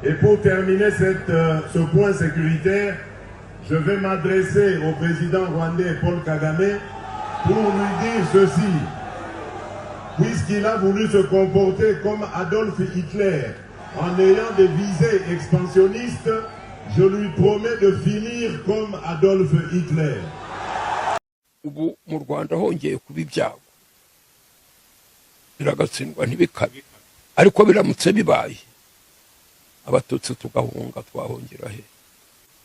Et pour terminer ce point sécuritaire, je vais m'adresser au président rwandais Paul Kagame pour lui dire ceci. Puisqu'il a voulu se comporter comme Adolf Hitler en ayant des visées expansionnistes, je lui promets de finir comme Adolf Hitler. Ubu mu Rwanda hongeye kuba ibyago biragatsindwa ntibikabe ariko biramutse bibaye abatutsi tugahunga twahongera he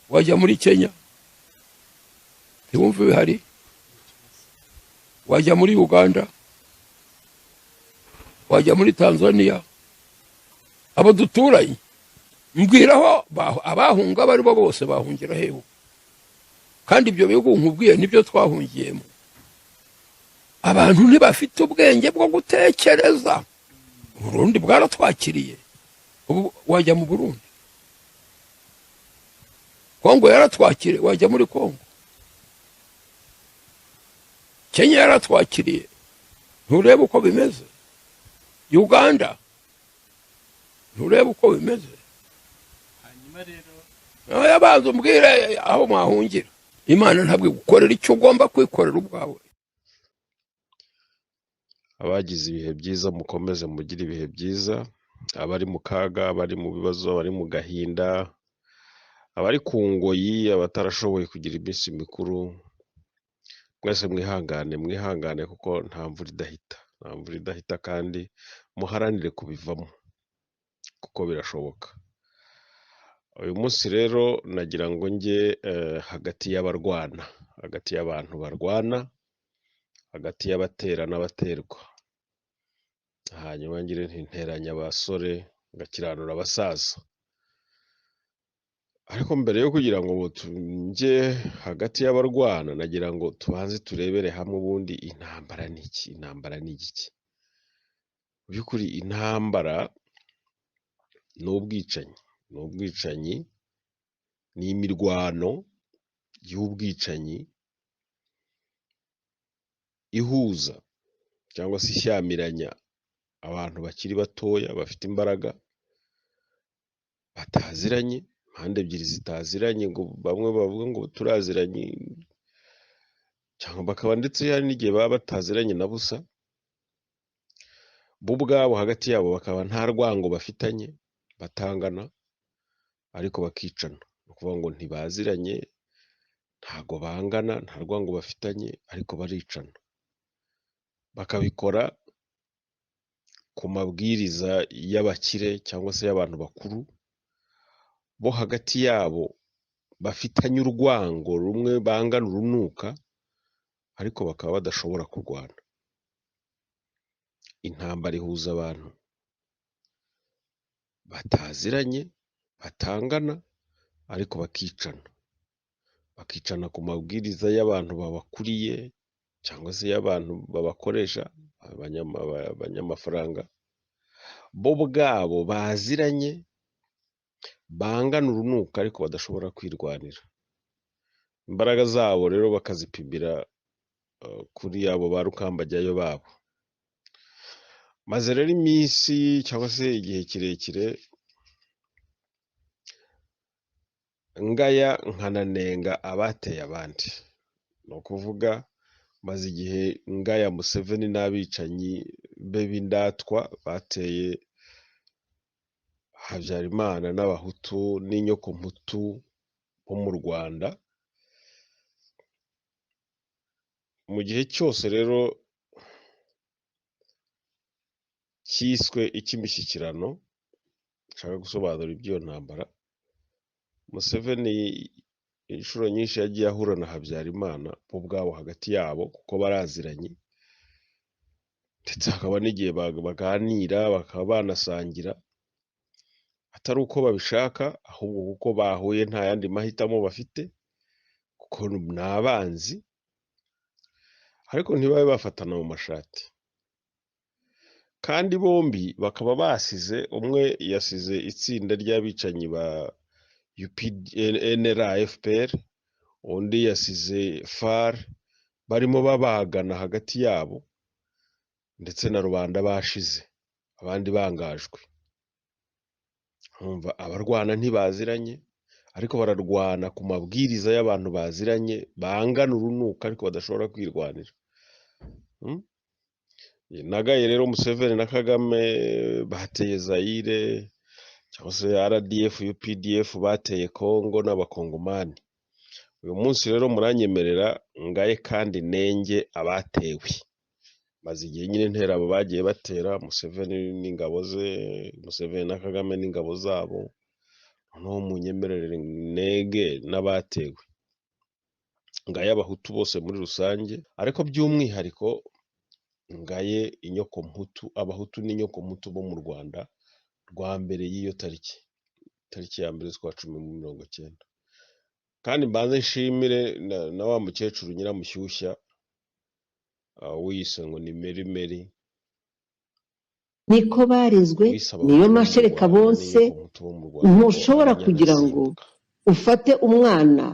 wajya muri Kenya ntiwumve bihari wajya muri Uganda wajya muri Tanzania abo duturanye mbwiraho abahunga bari bo bose bahungira heho kandi ibyo bihugu nkubwiye nibyo twahungiyemo abantu ntibafite ubwenge bwo gutekereza Burundi bwaratwakiriye ubu wajya mu Burundi Kongo yaratwakiriye wajya muri Kongo Kenya yaratwakiriye nturebe uko bimeze Uganda nturebe uko bimeze hanyuma rero yabanza umbwire aho mwahungira Imana ntabwo gukorera icyo ugomba kwikorera ubwawe abagize ibihe byiza mukomeze mugira ibihe byiza abari mu kaga abari mu bibazo abari mu gahinda abari ku ngoyi abatarashoboye kugira iminsi mikuru mwese mwihangane kuko nta mvura idahita kandi muharanire kubivamo kuko birashoboka uyu munsi rero nagira ngo njye hagati y'abarwana hagati y'abantu barwana hagati y'abatera n'abaterwa hanyuma ngire ntinteranya abasore ngakiranura abasaza ariko mbere yo kugira ngo njye hagati y'abarwana nagira ngo tubanze turebere hamwe ubundi intambara ni iki by'ukuri intambara n'ubwicanyi ni imirwano y'ubwicanyi ihuza cyangwa se ishyamiranya abantu bakiri batoya bafite imbaraga bataziranye impande ebyiri zitaziranye ngo bamwe bavuga ngo turaziranye cyangwa bakaba ndetse hari n'igihe baba bataziranye na busa bo ubwabo hagati yabo bakaba nta rwango bafitanye batangana ariko bakicana ni ukuvuga ngo ntibaziranye ntago bangana nta rwango bafitanye ariko baricana bakabikora ku mabwiriza y'abakire cyangwa se y'abantu bakuru bo hagati yabo bafitanye urwango rumwe bangana urunuka ariko bakaba badashobora kurwana intambara ihuza abantu bataziranye batangana ariko bakicana ku mabwiriza y'abantu babakuriye cyangwa se y'abantu babakoresha abanyamafaranga bo ubwabo baziranye bangana urunuka ariko badashobora kwirwanira imbaraga zabo rero bakazipimira kuri abo ba rukambajyayo babo maze rero iminsi cyangwa se igihe kirekire ngaya nkananenga abateye abandi ni ukuvuga maze igihe ngaya Museveni n'abicanyi be b'indatwa bateye Habyarimana n'abahutu n'inyokomputu bo mu Rwanda mu gihe cyose rero cyiswe icy'imishyikirano nshaka gusobanura iby'iyo ntambara Museveni inshuro nyinshi yagiye ahura na Habyarimana bo ubwabo hagati yabo kuko baraziranye ndetse hakaba n'igihe baganira bakaba banasangira atari uko babishaka ahubwo kuko bahuye nta yandi mahitamo bafite kuko ni abanzi ariko ntibabe bafatana mu mashati kandi bombi bakaba basize umwe yasize itsinda ry'abicanyi ba UPNR FPR undi yasize FAR barimo babagana hagati yabo ndetse na rubanda bashize abandi bangajwe nkumva abarwana ntibaziranye ariko bararwana ku mabwiriza y'abantu baziranye bangana urunuka ariko badashobora kwirwanira. Mm? Nagaye rero Museveni na Kagame bateye Zaire cyangwa se RDF UPDF bateye Congo n'abakongomani. Uyu munsi rero muranyemerera ngaye kandi nenge abatewe, maze igihe nyine ntera abo bagiye batera Museveni n'ingabo ze, Museveni na Kagame n'ingabo zabo, noneho munyemerere nege n'abatewe, ngaye abahutu bose muri rusange, ariko by'umwihariko ngaye inyoko mputu, abahutu n'inyoko mputu bo mu Rwanda rwa mbere y'iyo tariki ya mbere z'ukwa 10/19. Kandi mbanze nshimire na wa mukecuru Nyiramushyushya wiyise ngo ni Meri niko barizwe, wisaba niyo abahutu bo mu mashereka Rwanda bose. n'inyoko mputu bo mu Rwanda ko Ntushobora ari kugira ngo Nyagasimbuka. ufate umwana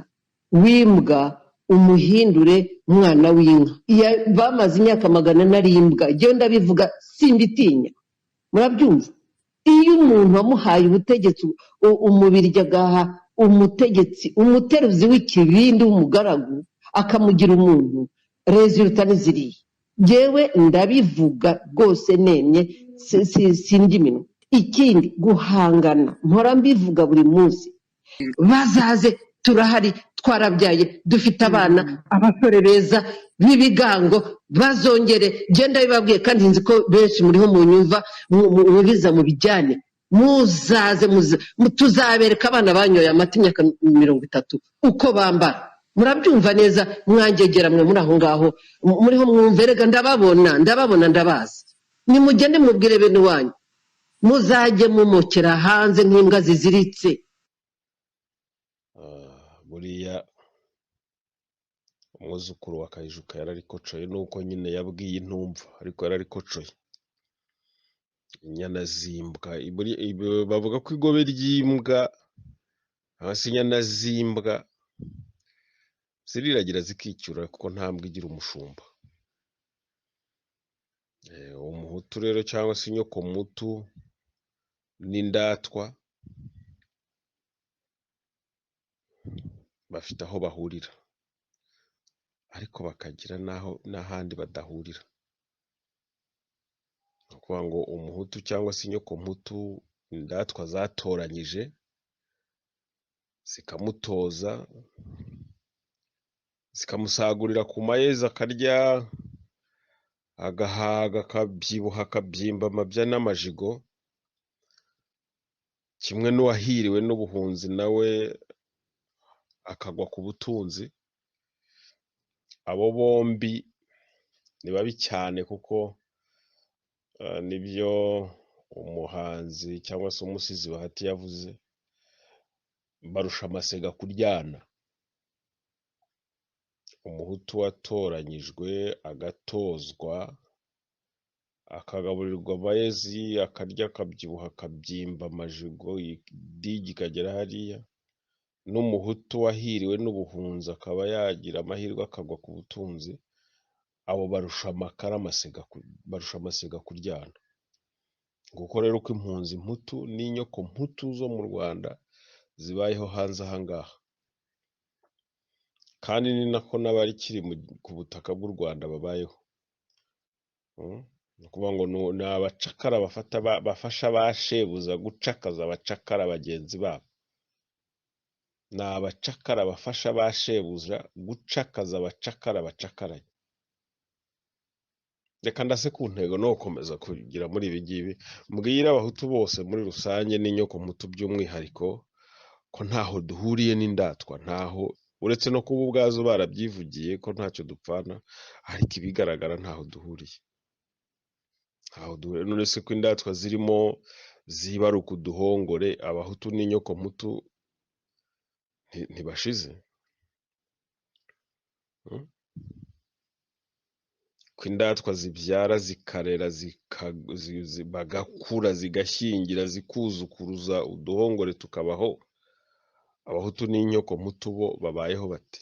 w'imbwa umuhindure umwana w'inka. Bamaze imyaka 100 ari imbwa, njyewe ndabivuga simbitinya, murabyumva. Iyo umuntu wamuhaye ubutegetsi, umubiryi agaha umutegetsi umuteruzi w'ikibindi w'umugaragu akamugira umuntu, resulta ni ziriya. Njyewe ndabivuga rwose nemye, sindi minwa. Ikindi guhangana, mpora mbivuga buri munsi, bazaze turahari, twarabyaye, dufite abana, abasore beza b'ibigango, bazongere. Genda bibabwiye kandi nzi ko benshi muriho munyumva, mubiza mu bijyane, muzaze tuzabereka abana banyoye amata imyaka 30 uko bambara. Murabyumva neza, mwangegera mwe muri aho ngaho muriho mwumve, rega ndababona ndabazi. Nimugende mubwire bene wanyu, muzajye mumukera hanze nk'imbwa ziziritse. Buriya umwuzukuru wa Kayijuka yararikocoye, nuko nyine yabwiye intumva ariko yararikocoye. Inyana zimbwa, bavuga ko igobe ry'imbwa hasi, inyana zimbwa ziriragira zikicyura kuko nta mbwa igira umushumba. Umuhutu rero cyangwa se inyoko mutu n'indatwa bafite aho bahurira ariko bakagira n'ahandi badahurira. Ni ukuvuga ngo umuhutu cyangwa se inyoko mputu, indatwa zatoranyije zikamutoza, zikamusagurira ku mayezi akarya, agahaga, akabyibuha, akabyimba amabya n'amajigo, kimwe n'uwahiriwe n'ubuhunzi nawe akagwa ku butunzi. Abo bombi ni babi cyane kuko nibyo umuhanzi cyangwa se umusizi Bahati yavuze, barusha amasega kuryana. Umuhutu watoranyijwe agatozwa, akagaburirwa amayezi, akarya, akabyibuha, akabyimba amajigo, idigi ikagera hariya, n'umuhutu wahiriwe n'ubuhunzi akaba yagira amahirwe akagwa ku butunzi, abo barusha amasega kuryana. Nguko rero uko impunzi mputu n'inyoko mputu zo mu Rwanda zibayeho hanze aha ngaha, kandi ni nako n'abakiri ku butaka bw'u Rwanda babayeho. Ni ukuvuga ngo ni abacakara bafasha ba shebuza gucakaza abacakara bagenzi babo. Ni abacakara bafasha ba shebuja gucakaza abacakara bacakaranye. Reka ndase ku ntego no gukomeza kugira muri ibi ngibi, mbwira abahutu bose muri rusange n'inyoko mputu by'umwihariko ko ntaho duhuriye n'indatwa, ntaho, uretse no kuba ubwazo barabyivugiye ko ntacyo dupfana, ariko ibigaragara ntaho duhuriye. None se ko indatwa zirimo zibaruka uduhongore, abahutu n'inyoko mputu ntibashize? Ko indatwa zibyara zikarera bagakura zigashyingira zikuzukuruza uduhongore tukabaho, abahutu n'inyoko mputu bo babayeho bate?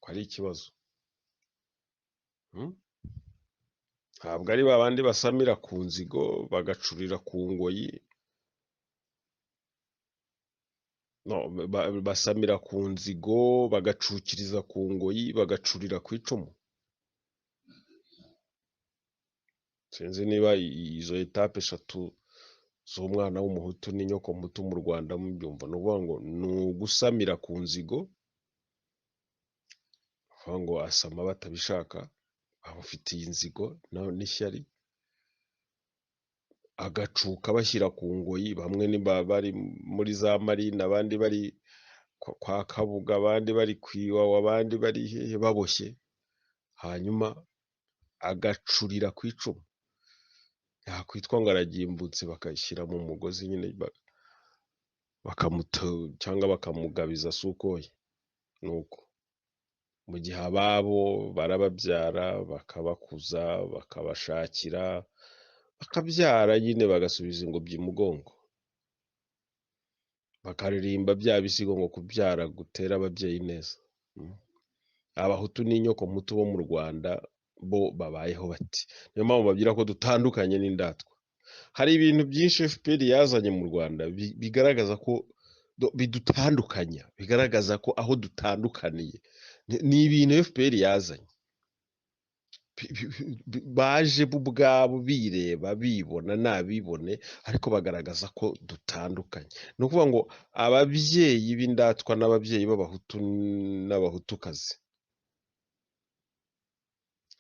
Ko ari ikibazo. ntabwo ari babandi basamira ku nzigo bagacurira ku ngoyi, no, basamira ku nzigo bagacukiriza ku ngoyi bagacurira ku icumu. Sinzi niba izo etape 3 z'umwana w'umuhutu n'inyoko mutu mu Rwanda mubyumva. No kuvuga ngo ni ugusamira ku nzigo, kuvuga ngo asama batabishaka, abafitiye inzigo n'ishyari, agacuka bashyira ku ngoyi, bamwe ni bari muri za marina, abandi bari kwa Kabuga, abandi bari kwiwawa, abandi bari hehe baboshye, hanyuma agacurira ku icumu. Yakwitwa ngo aragimbutse bakayishyira mu mugozi nyine bakamuta cyangwa bakamugabiza sukoye. Nuko mu gihe ababo barababyara bakabakuza bakabashakira bakabyara nyine bagasubiza ingobyi imugongo, bakaririmba bya bisigo ngo kubyara gutera ababyeyi neza. Abahutu n'inyoko mutu bo mu Rwanda bo babayeho bati. Niyo mpamvu babyira ko dutandukanye n'indatwa. Hari ibintu byinshi FPR yazanye mu Rwanda bigaragaza ko bidutandukanya, bigaragaza ko aho dutandukaniye ni ibintu FPR yazanye. Baje bo ubwabo bireba bibona nabibone, ariko bagaragaza ko dutandukanye. No kuvuga ngo ababyeyi b'indatwa n'ababyeyi b'abahutu n'abahutukazi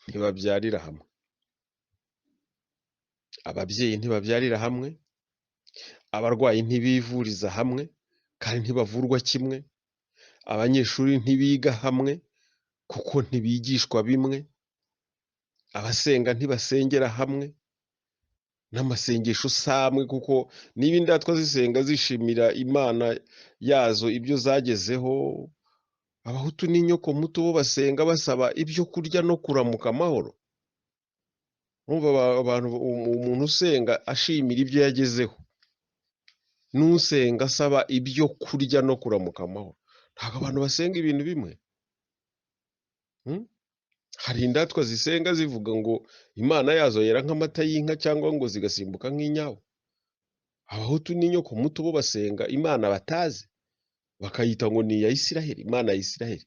ntibabyarira hamwe. Ababyeyi ntibabyarira hamwe, abarwayi ntibivuriza hamwe kandi ntibavurwa kimwe, abanyeshuri ntibiga hamwe kuko ntibigishwa bimwe, abasenga ntibasengera hamwe, n'amasengesho samwe kuko niba indatwa zisenga zishimira Imana yazo ibyo zagezeho, abahutu n'inyoko muto bo basenga basaba ibyo kurya no kuramuka amahoro. Umuntu usenga ashimira ibyo yagezeho, n'usenga asaba ibyo kurya no kuramuka amahoro. Ntabwo abantu basenga ibintu bimwe. Hari indatwa zisenga zivuga ngo Imana yazo yera nk'amata y'inka cyangwa ngo zigasimbuka nk'inyawo. Abahutu n'inyoko muto bo basenga Imana batazi, bakayita ngo ni iya Isiraheli, Imana ya Isiraheli.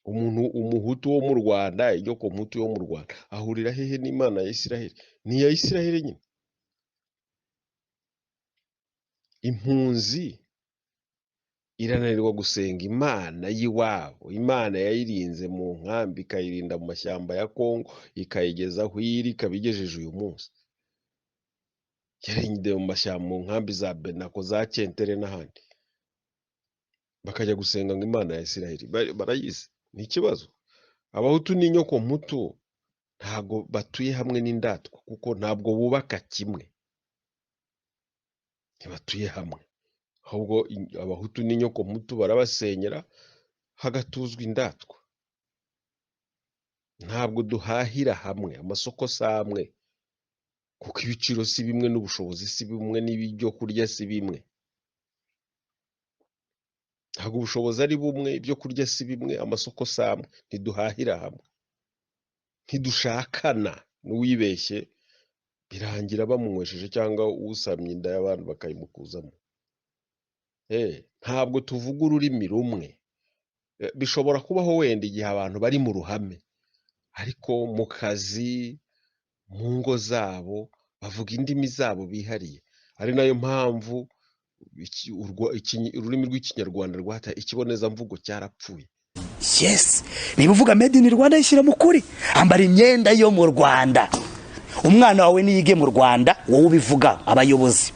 Umuhutu wo mu Rwanda, inyoko muto yo mu Rwanda ahurira hehe n'Imana ya Isiraheli? Ni iya Isiraheli nyine. Impunzi irananirwa gusenga Imana y'iwabo, Imana yayirinze mu nkambi, ikayirinda mu mashyamba ya Kongo, ikayigeza aho iri, ikabigejeje uyu munsi. Yarinde mu mashyamba mu nkambi za Benako, za Kentere n'ahandi, bakajya gusenga ngo Imana ya Isiraheli. Barayizi. Ni ikibazo. Abahutu n'inyoko muto ntabwo batuye hamwe n'indatwa kuko ntabwo bubaka kimwe, ntibatuye hamwe. Ahubwo abahutu n'inyoko muto barabasenyera hagatuzwa indatwa. Ntabwo duhahira hamwe, amasoko si amwe kuko ibiciro si bimwe, n'ubushobozi si bimwe, n'ibyo kurya si bimwe. Ntabwo ubushobozi ari bumwe, ibyo kurya si bimwe, amasoko si amwe. Ntiduhahira hamwe, ntidushakana. N'uwibeshye birangira bamunywesheje cyangwa usamye inda y'abantu bakayimukuzamo. Ntabwo tuvuga ururimi rumwe. Bishobora kubaho wenda igihe abantu bari mu ruhame, ariko mu kazi, mu ngo zabo bavuga indimi zabo bihariye. Ari nayo mpamvu ururimi rw'Ikinyarwanda rwataye ikibonezamvugo cyarapfuye. Yes, niba uvuga made in Rwanda yishyira mu kuri, ambara imyenda yo mu Rwanda. Umwana wawe niyige mu Rwanda, wowe ubivuga. Abayobozi,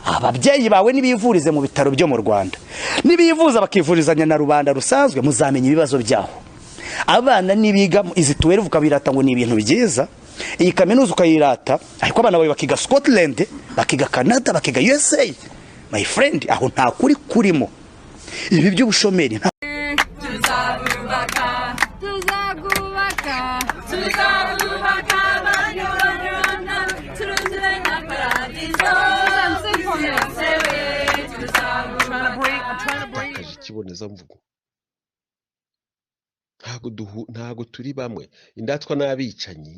ababyeyi bawe nibivurize mu bitaro byo mu Rwanda, nibivuza bakivurizanya na rubanda rusanzwe, muzamenya ibibazo byaho. Abana nibiga izi tuwere ukabirata ngo ni ibintu byiza, iyi kaminuza ukayirata, ariko abana bawe bakiga Scotland, bakiga Canada, bakiga USA, my friend, aho nta kuri kurimo. Ibi by'ubushomeri ikibonezamvugo. Nta ntago turi bamwe. Indatwa n'abicanyi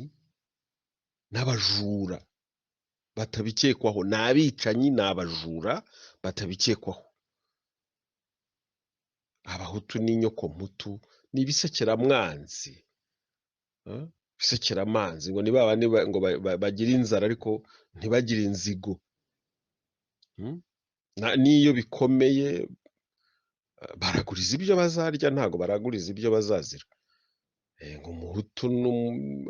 n'abajura batabikekwaho, n'abicanyi n'abajura batabikekwaho. Abahutu n'inyokomutu ni ibisekeramwanzi, bisekeramanzi, ngo ni babandi ngo bagira inzara ariko ntibagire inzigo. N'iyo bikomeye baraguriza ibyo bazarya, ntago baraguriza ibyo bazazira. Ngo umuhutu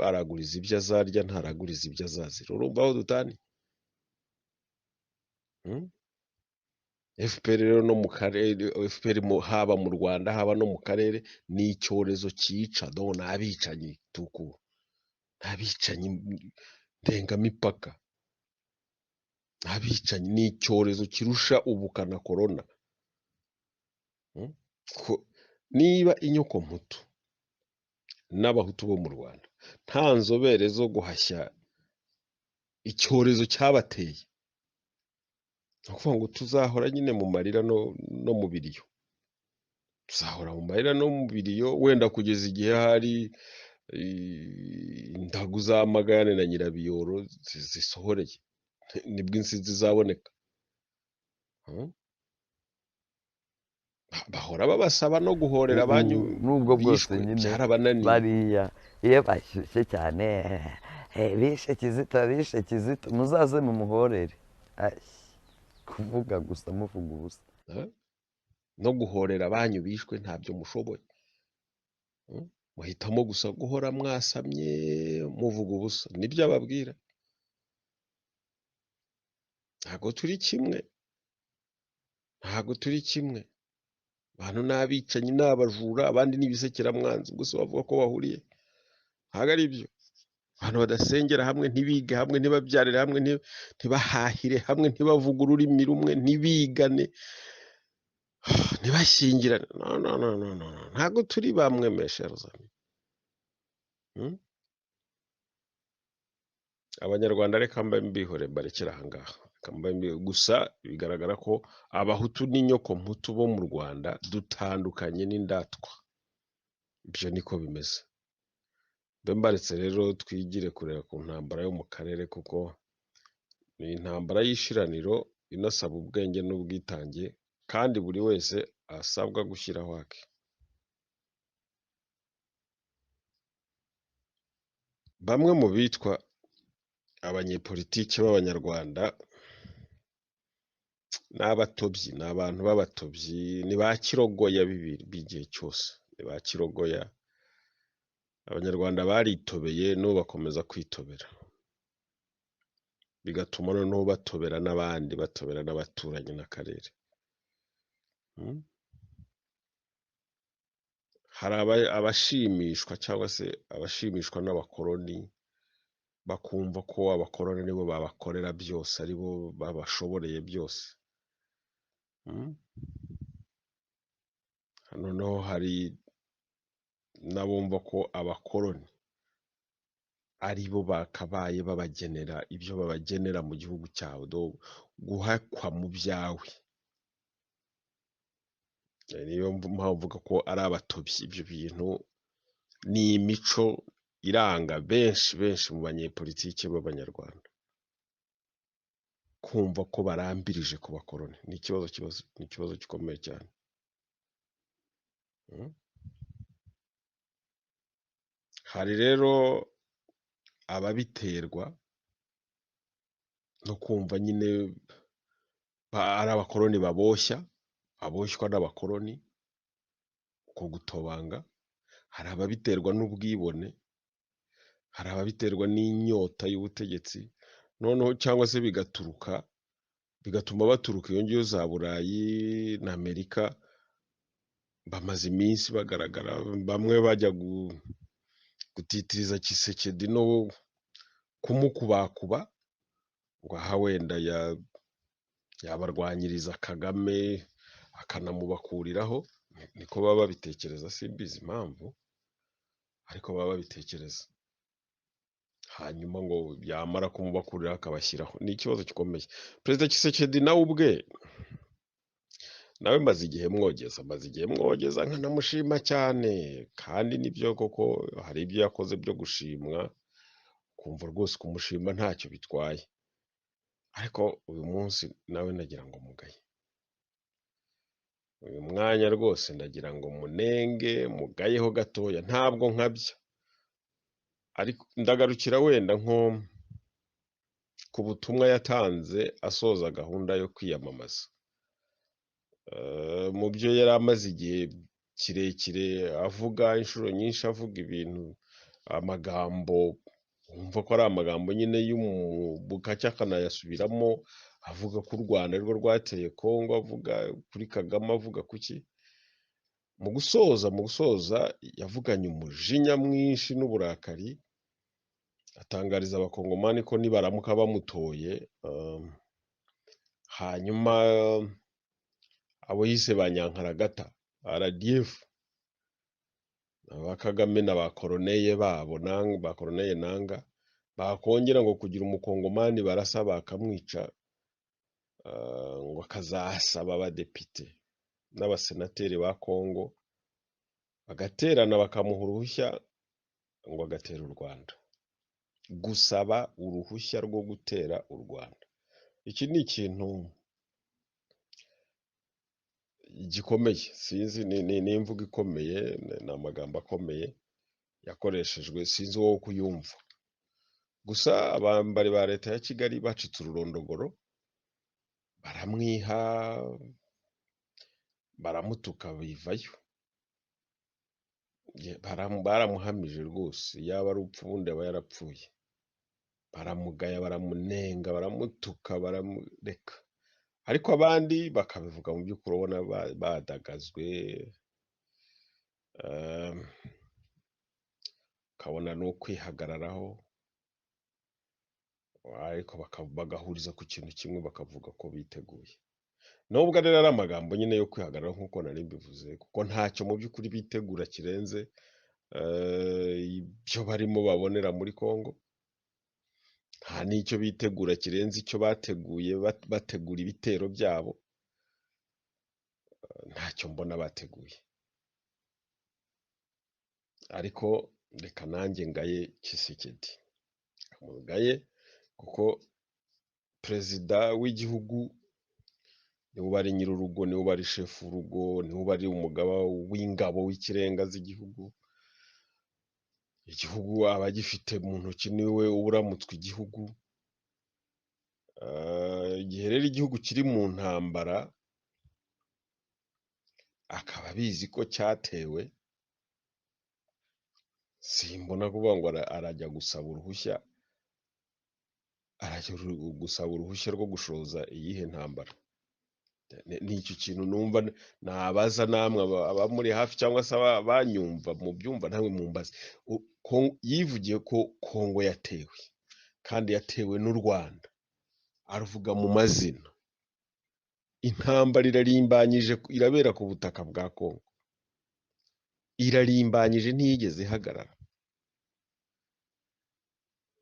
araguriza ibyo azarya, ntaraguriza ibyo azazira. Urumva aho dutani? FPR rero no mu karere, FPR haba mu Rwanda haba no mu karere ni icyorezo cyica. Do n'abicanyi tuku, n'abicanyi ndengamipaka, n'abicanyi ni icyorezo kirusha ubukana corona. Niba inyokomutu n'abahutu bo mu Rwanda nta nzobere zo guhashya icyorezo cyabateye, ni ukuvuga ngo tuzahora nyine mu marira no mu biriyo. Tuzahora mu marira no mu biriyo, wenda kugeza igihe hari indagu za Magayane na Nyirabiyoro zisohoreye, nibwo insinzi zizaboneka. Bahora babasaba no guhorera abanyu nubwo bwose nyine byarabananiye. bariya iyo bashyushye cyane bishe Kizito muzaze mumuhorere. Kuvuga gusa muvuga ubusa, no guhorera abanyu bishwe ntabyo mushoboye. Muhitamo gusa guhora mwasamye muvuga ubusa, nibyo ababwira. Ntago turi kimwe, ntago turi kimwe. Abantu n'abicanyi n'abajura, abandi n'ibisekeramwanzi, gusa bavuga ko bahuriye. Ntago ari byo. Abantu badasengera hamwe, ntibige hamwe, ntibabyarire hamwe, ntibahahire hamwe, ntibavuga ururimi rumwe, ntibigane, ntibashyingirane. No. Ntago turi bamwe mesheruzami. Abanyarwanda reka mba mbihore barekera ahangaha. Gusa bigaragara ko abahutu n'inyokomutu bo mu Rwanda dutandukanye n'indatwa. Ibyo niko bimeze. Mbaretse rero twigire kureba ku ntambara yo mu karere, kuko ni intambara y'ishiraniro inasaba ubwenge n'ubwitange, kandi buri wese asabwa gushyiraho ake. Bamwe mu bitwa abanyepolitiki b'abanyarwanda ni abatobyi, ni abantu b'abatobyi, ni ba kirogoya b'igihe cyose, ni ba kirogoya. Abanyarwanda baritobeye n'ubu bakomeza kwitobera, bigatuma noneho batobera n'abandi, batobera n'abaturanyi n'akarere. Hari abashimishwa cyangwa se abashimishwa n'abakoloni, bakumva ko abakoloni nibo babakorera byose, aribo babashoboreye byose. Noneho hari n'abumva ko abakoloni aribo bakabaye babagenera ibyo babagenera mu gihugu cyabo, guhakwa mu byawe. Niyo mpamvu mvuga ko ari abatobyi. Ibyo bintu ni imico iranga benshi mu banyepolitiki b'abanyarwanda, kumva ko barambirije ku bakoloni. Ni ikibazo gikomeye cyane. Hari rero ababiterwa no kumva nyine ari abakoloni baboshywa n'abakoloni, uko gutobanga. Hari ababiterwa n'ubwibone, hari ababiterwa n'inyota y'ubutegetsi, noneho cyangwa se bigatuma baturuka iyo ngiyo za Burayi na Amerika. Bamaze iminsi bagaragara, bamwe bajya gutitiriza Tshisekedi no kumukubakuba, ngo aha wenda yabarwanyiriza Kagame akanamubakuriraho. Niko baba babitekereza, simbizi impamvu, ariko baba babitekereza. Hanyuma ngo yamara kumubakurira akabashyiraho. Ni ikibazo gikomeye. Perezida Tshisekedi nawe ubwe nawe maze igihe mwogeza nkanamushima cyane, kandi nibyo koko hari ibyo yakoze byo gushimwa, kumva rwose kumushima ntacyo bitwaye, ariko uyu munsi nawe nagira ngo mugaye, uyu mwanya rwose ndagira ngo munenge mugayeho gatoya, ntabwo nkabya, ariko ndagarukira wenda nko ku butumwa yatanze asoza gahunda yo kwiyamamaza. Mu byo yari amaze igihe kirekire avuga inshuro nyinshi, avuga ibintu, amagambo wumva ko ari amagambo nyine y'umubukacya, akanayasubiramo avuga ko u Rwanda rwo rwateye Kongo, avuga kuri Kagame, avuga kuki. Mu gusoza yavuganye umujinya mwinshi n'uburakari, atangariza abakongomani ko nibaramuka bamutoye, hanyuma abo yise ba Nyankaragata, RDF, aba Kagame na ba koroneye babo, ba koroneye Nanga, bakongera ngo kugira umukongomani barasa bakamwica, ngo akazasaba abadepite n'abasenateri ba Kongo bagaterana bakamuha uruhushya ngo agatera u Rwanda, gusaba uruhushya rwo gutera u Rwanda. Iki ni ikintu gikomeye, sinzi, ni imvugo ikomeye, ni amagambo akomeye yakoreshejwe, sinzi wowe kuyumva. Gusa abambari ba leta ya Kigali bacitse ururondogoro, baramwiha, baramutuka, bivayo, baramuhamije rwose, yaba ari upfu ubundi aba yarapfuye, baramugaya, baramunenga, baramutuka, baramureka, ariko abandi bakabivuga mu by'ukuri ubona badagazwe, ukabona ni ukwihagararaho, ariko bagahuriza ku kintu kimwe, bakavuga ko biteguye. Nubwo rero ari amagambo nyine yo kwihagararaho nk'uko nari mbivuze, kuko ntacyo mu by'ukuri bitegura kirenze ibyo barimo babonera muri Kongo, nta n'icyo bitegura kirenze icyo bateguye bategura ibitero byabo, ntacyo mbona bateguye. Ariko reka nanjye ngaye Tshisekedi, mugaye, kuko perezida w'igihugu niwe uba ari nyir'urugo, niwe uba ari shefu w'urugo, niwe uba ari umugaba w'ingabo w'ikirenga z'igihugu. Igihugu aba agifite mu ntoki, niwe uramutswe igihugu. Igihe rero igihugu kiri mu ntambara, akaba abizi ko cyatewe, simbona kuvuga ngo arajya gusaba uruhushya rwo gushoza iyihe ntambara. Ni icyo kintu numva nabaza namwe abamuri hafi cyangwa se abanyumva mu byumva, ntawe mumbaze. Yivugiye ko Kongo yatewe, kandi yatewe n'u Rwanda, aruvuga mu mazina. Intambara irarimbanyije, irabera ku butaka bwa Kongo, irarimbanyije, ntiyigeze ihagarara.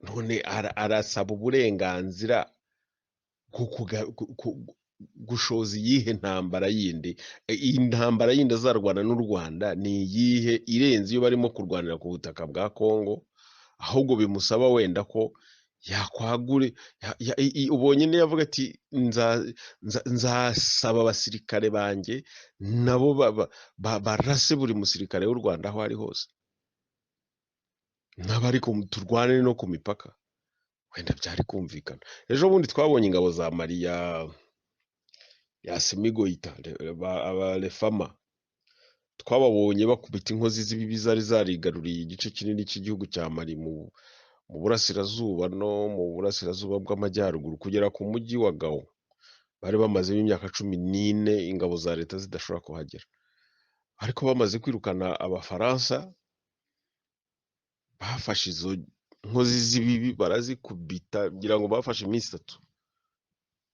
None arasaba uburenganzira gushoza iyihe ntambara yindi? Iyi ntambara yindi azarwana n'u Rwanda ni iyihe irenze iyo barimo kurwanira ku butaka bwa Kongo? Ahubwo bimusaba wenda ko yakwagure, ubonye niyo yavuga ati nzasaba abasirikare banjye nabo barase buri musirikare w'u Rwanda aho ari hose, n'abari turwane no ku mipaka, wenda byari kumvikana. Ejo bundi twabonye ingabo za Mali ya Semigoyita, abalefama, twababonye bakubita inkozi z'ibibi zari zarigaruriye igice kinini cy'igihugu cya Mali mu burasirazuba no mu burasirazuba bw'amajyaruguru kugera ku mujyi wa Gao. Bari bamazemo imyaka 14 ingabo za leta zidashobora kuhagera, ariko bamaze kwirukana Abafaransa, bafashe izo nkozi z'ibibi barazikubita, ngira ngo bafashe iminsi 3,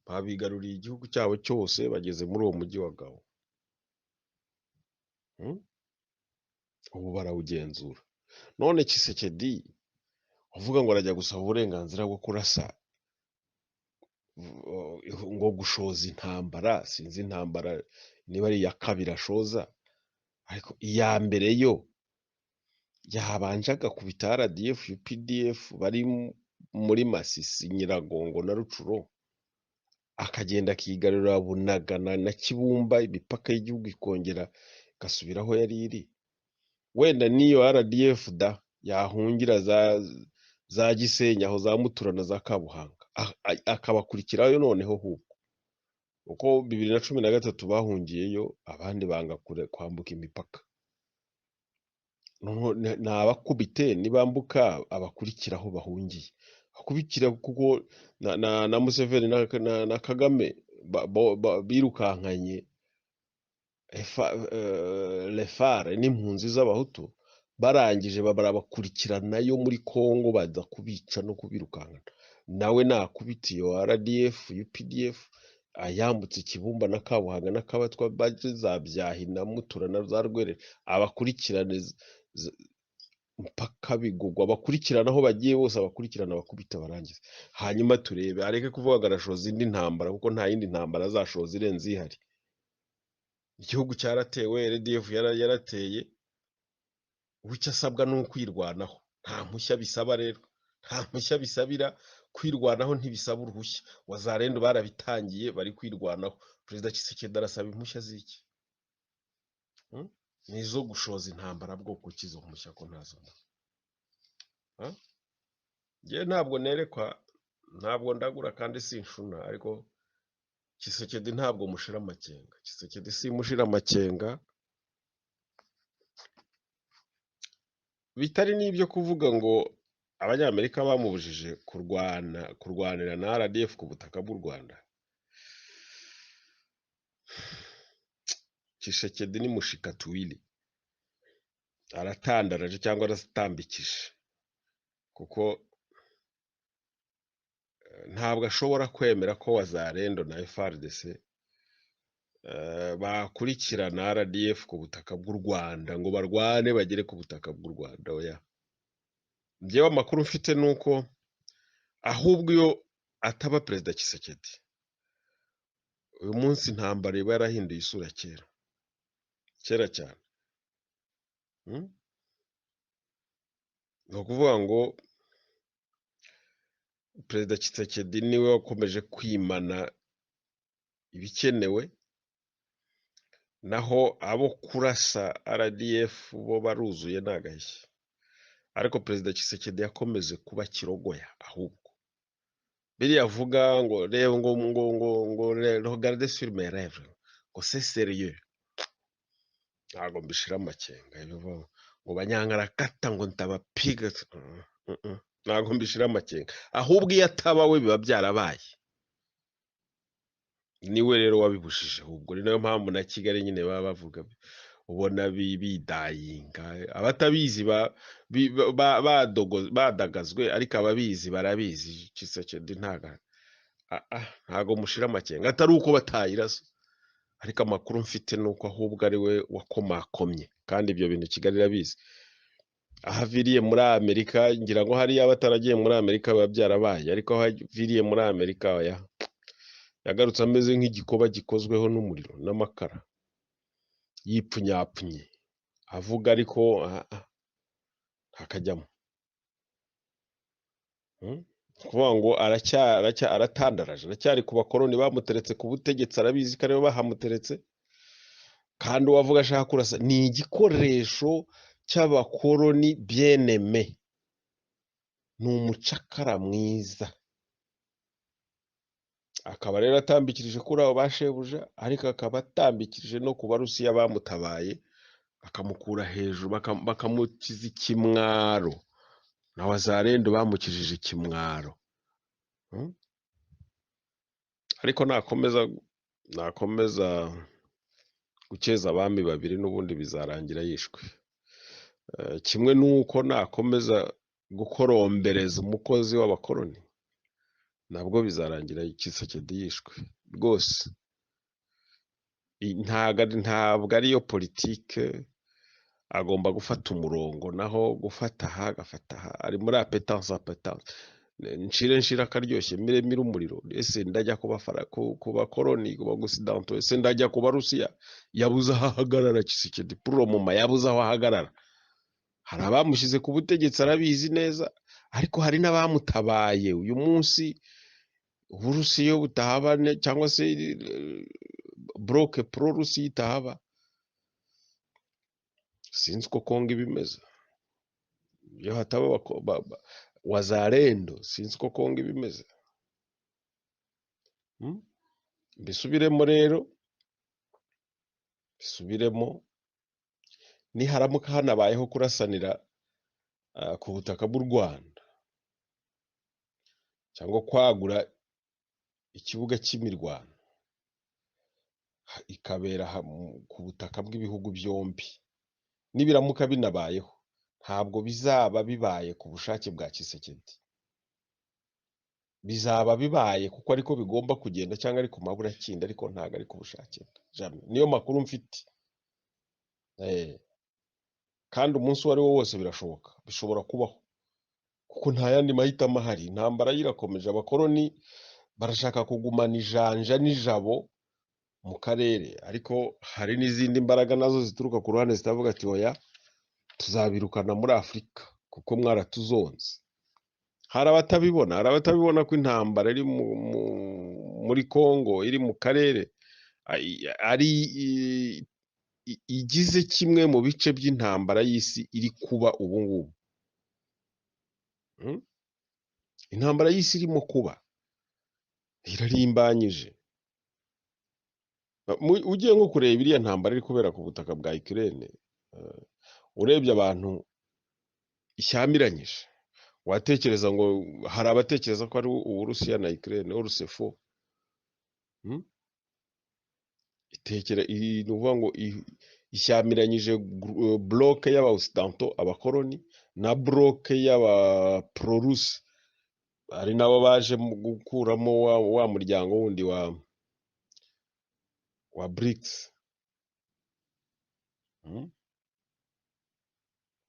babigaruriye igihugu cyabo cyose, bageze muri uwo mujyi wa Gao. Ubu barawugenzura. None Tshisekedi uvuga ngo arajya gusaba uburenganzira bwo kurasa ngo gushoza intambara, sinzi intambara niba ari iya kabiri ashoza, ariko iya mbere yo yabanje agakubita RDF UPDF bari muri Masisi, Nyiragongo na Rucuro, akagenda akigarurira Bunagana na Kibumba, imipaka y'igihugu ikongera igasubira aho yari iri. Wenda n'iyo RDF da yahungira za Gisenyi aho za Mutura na za Kabuhanga, akabakurikirayo noneho hubwo, uko 2013 bahungiyeyo, abandi banga kwambuka imipaka. Nabakubite nibambuka abakurikiraho bahungiye, akubikira kuko na Museveni na Kagame birukankanye lefare n'impunzi z'abahutu, barangije barabakurikiranayo muri Kongo, baza kubica no kubirukankana. Nawe nakubita iyo RDF UPDF ayambutse Kibumba na Kabuhanga na Kabatwa baje za Byahi na Mutura na za Rwerere, abakurikirane mpaka Bigogwa, abakurikirana aho bagiye bose, abakurikirana bakubita barangiza. Hanyuma turebe, areke kuvuga garashoza indi ntambara, kuko nta yindi ntambara azashoza irenze ihari. Igihugu cyaratewe, RDF yarateye, ucyo asabwa ni ukwirwanaho, nta mpushya bisaba. Rero nta mpushya bisabira, kwirwanaho ntibisaba uruhushya. Wazarendo barabitangiye bari kwirwanaho. Perezida Tshisekedi arasaba impushya z'iki? Nizo gushoza intambara bwoko kizo mpushya ko ntazo. Nge ntabwo nerekwa, ntabwo ndagura kandi sinshuna, ariko Tshisekedi ntabwo mushira amakenga. Tshisekedi si mushira amakenga. Bitari n'ibyo kuvuga ngo Abanyamerika bamubujije kurwanira na RDF ku butaka bw'u Rwanda. Tshisekedi ni mushikatuwili, aratandaraje cyangwa aratambikije, kuko ntabwo ashobora kwemera ko Wazarendo na FARDC bakurikirana RDF ku butaka bw'u Rwanda ngo barwane bagere ku butaka bw'u Rwanda. Oya, njyewe amakuru mfite nuko ahubwo iyo ataba Perezida Tshisekedi, uyu munsi intambara iba yarahinduye isura kera cyane. Ni ukuvuga ngo Perezida Tshisekedi niwe wakomeje kwimana ibikenewe, naho abo kurasa RDF bo baruzuye nagahishye. Ariko Perezida Tshisekedi yakomeje kuba kirogoya. Ahubwo biriya avuga ngo reba ngo regarde sur mes rêves, ngo c'est sérieux, ntabwo mbishira amakenga. Ngo banyankarakata ngo ntabapiga, ntabwo mbishira amakenga. Ahubwo iyo ataba we biba byarabaye. Niwe rero wabibujije. Ahubwo ni nayo mpamvu na Kigali nyine baba bavuga, ubona bidayinga. Abatabizi badagazwe, ariko ababizi barabizi. Tshisekedi ntago mushira amakenga, atari uko batayirasa, ariko amakuru mfite nuko ahubwo ari we wakomakomye, kandi ibyo bintu Kigali irabizi. Ahaviriye muri Amerika, ngira ngo hariya bataragiye muri Amerika biba byarabaye, ariko ahaviriye muri Amerika yagarutse ameze nk'igikoba gikozweho n'umuriro n'amakara, yipfunyapfunye avuga, ariko ntakajyamo. Kuvuga ngo aratandaraje, aracyari ku bakoroni bamuteretse ku butegetsi, arabizi ko aribo bahamuteretse, kandi uwavuga ashaka kurasa ni igikoresho cy'abakoroni bien-aimé, ni umucakara mwiza. Akaba rero atambikirije kuri abo bashebuja, ariko akaba atambikirije no ku Barusiya bamutabaye, bakamukura hejuru, bakamukiza ikimwaro. Na Wazarendo bamukijije ikimwaro. Ariko nakomeza gukeza abami babiri, n'ubundi bizarangira yishwe. Kimwe nuko nakomeza gukorombereza umukozi w'abakoroni, nabwo bizarangira Tshisekedi yishwe rwose. Ntabwo ariyo politike. Agomba gufata umurongo, naho gufata aha agafata aha, ari muri apetence. nshira akaryoshye miremire umuriro ese ndajya ku bakoroni ku bagosidanto ese ndajya ku barusiya yabuze aho ahagarara Tshisekedi muma yabuze aho ahagarara hari abamushyize ku butegetsi arabizi neza ariko hari n'abamutabaye uyu munsi uburusiya butahaba cyangwa se bloke pro rusiya itahaba sinzi uko Kongo ibimeze iyo hataba wazarendo sinzi uko Kongo ibimeze bisubiremo rero bisubiremo niharamuka hanabayeho kurasanira ku butaka bw'u Rwanda cyangwa kwagura ikibuga cy'imirwano ikabera ku butaka bw'ibihugu byombi nibiramuka binabayeho ntabwo bizaba bibaye ku bushake bwa Tshisekedi bizaba bibaye kuko ariko bigomba kugenda cyangwa ari ku maburakindi ariko ntabwo ari ku bushake niyo makuru mfite kandi umunsi uwo ari wo wose birashoboka bishobora kubaho kuko nta yandi mahitamo ahari intambara irakomeje abakoroni barashaka kugumana ijanja n'ijabo mu karere ariko hari n'izindi mbaraga nazo zituruka ku ruhande zitavuga ati oya tuzabirukana muri Afurika kuko mwaratuzonze hari abatabibona ko intambara iri muri Kongo iri mu karere ari igize kimwe mu bice by'intambara y'isi iri kuba ubu ngubu intambara y'isi irimo kuba irarimbanyije ugiye nko kureba iriya ntambara iri kubera ku butaka bwa Ukraine urebye abantu ishyamiranyije watekereza ngo hari abatekereza ko ari Uburusiya na Ukraine urusefo ni ukuvuga ngo ishyamiranyije bloke y'abaosidanto abakoroni na bloke y'abaprorusi ari nabo baje gukuramo wa muryango wundi wa BRICS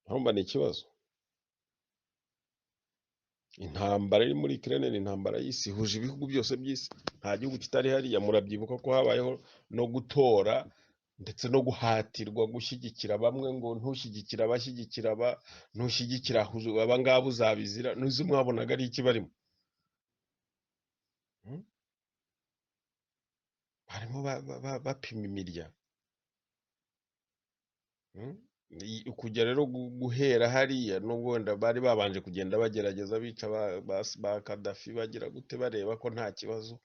urumva ni ikibazo intambara iri muri Ukraine ni intambara y'isi ihuje ibihugu byose by'isi nta gihugu kitari hariya murabyibuka ko habayeho no gutora ndetse no guhatirwa gushyigikira bamwe ngo ntushyigikira abashyigikira ntushyigikira aba ngaba uzabizira ntuzi mwabonaga ari iki barimo barimo bapima imirya kujya rero guhera hariya nubwo wenda bari babanje kugenda bagerageza bica ba Kadafi bagira gute bareba ko nta kibazo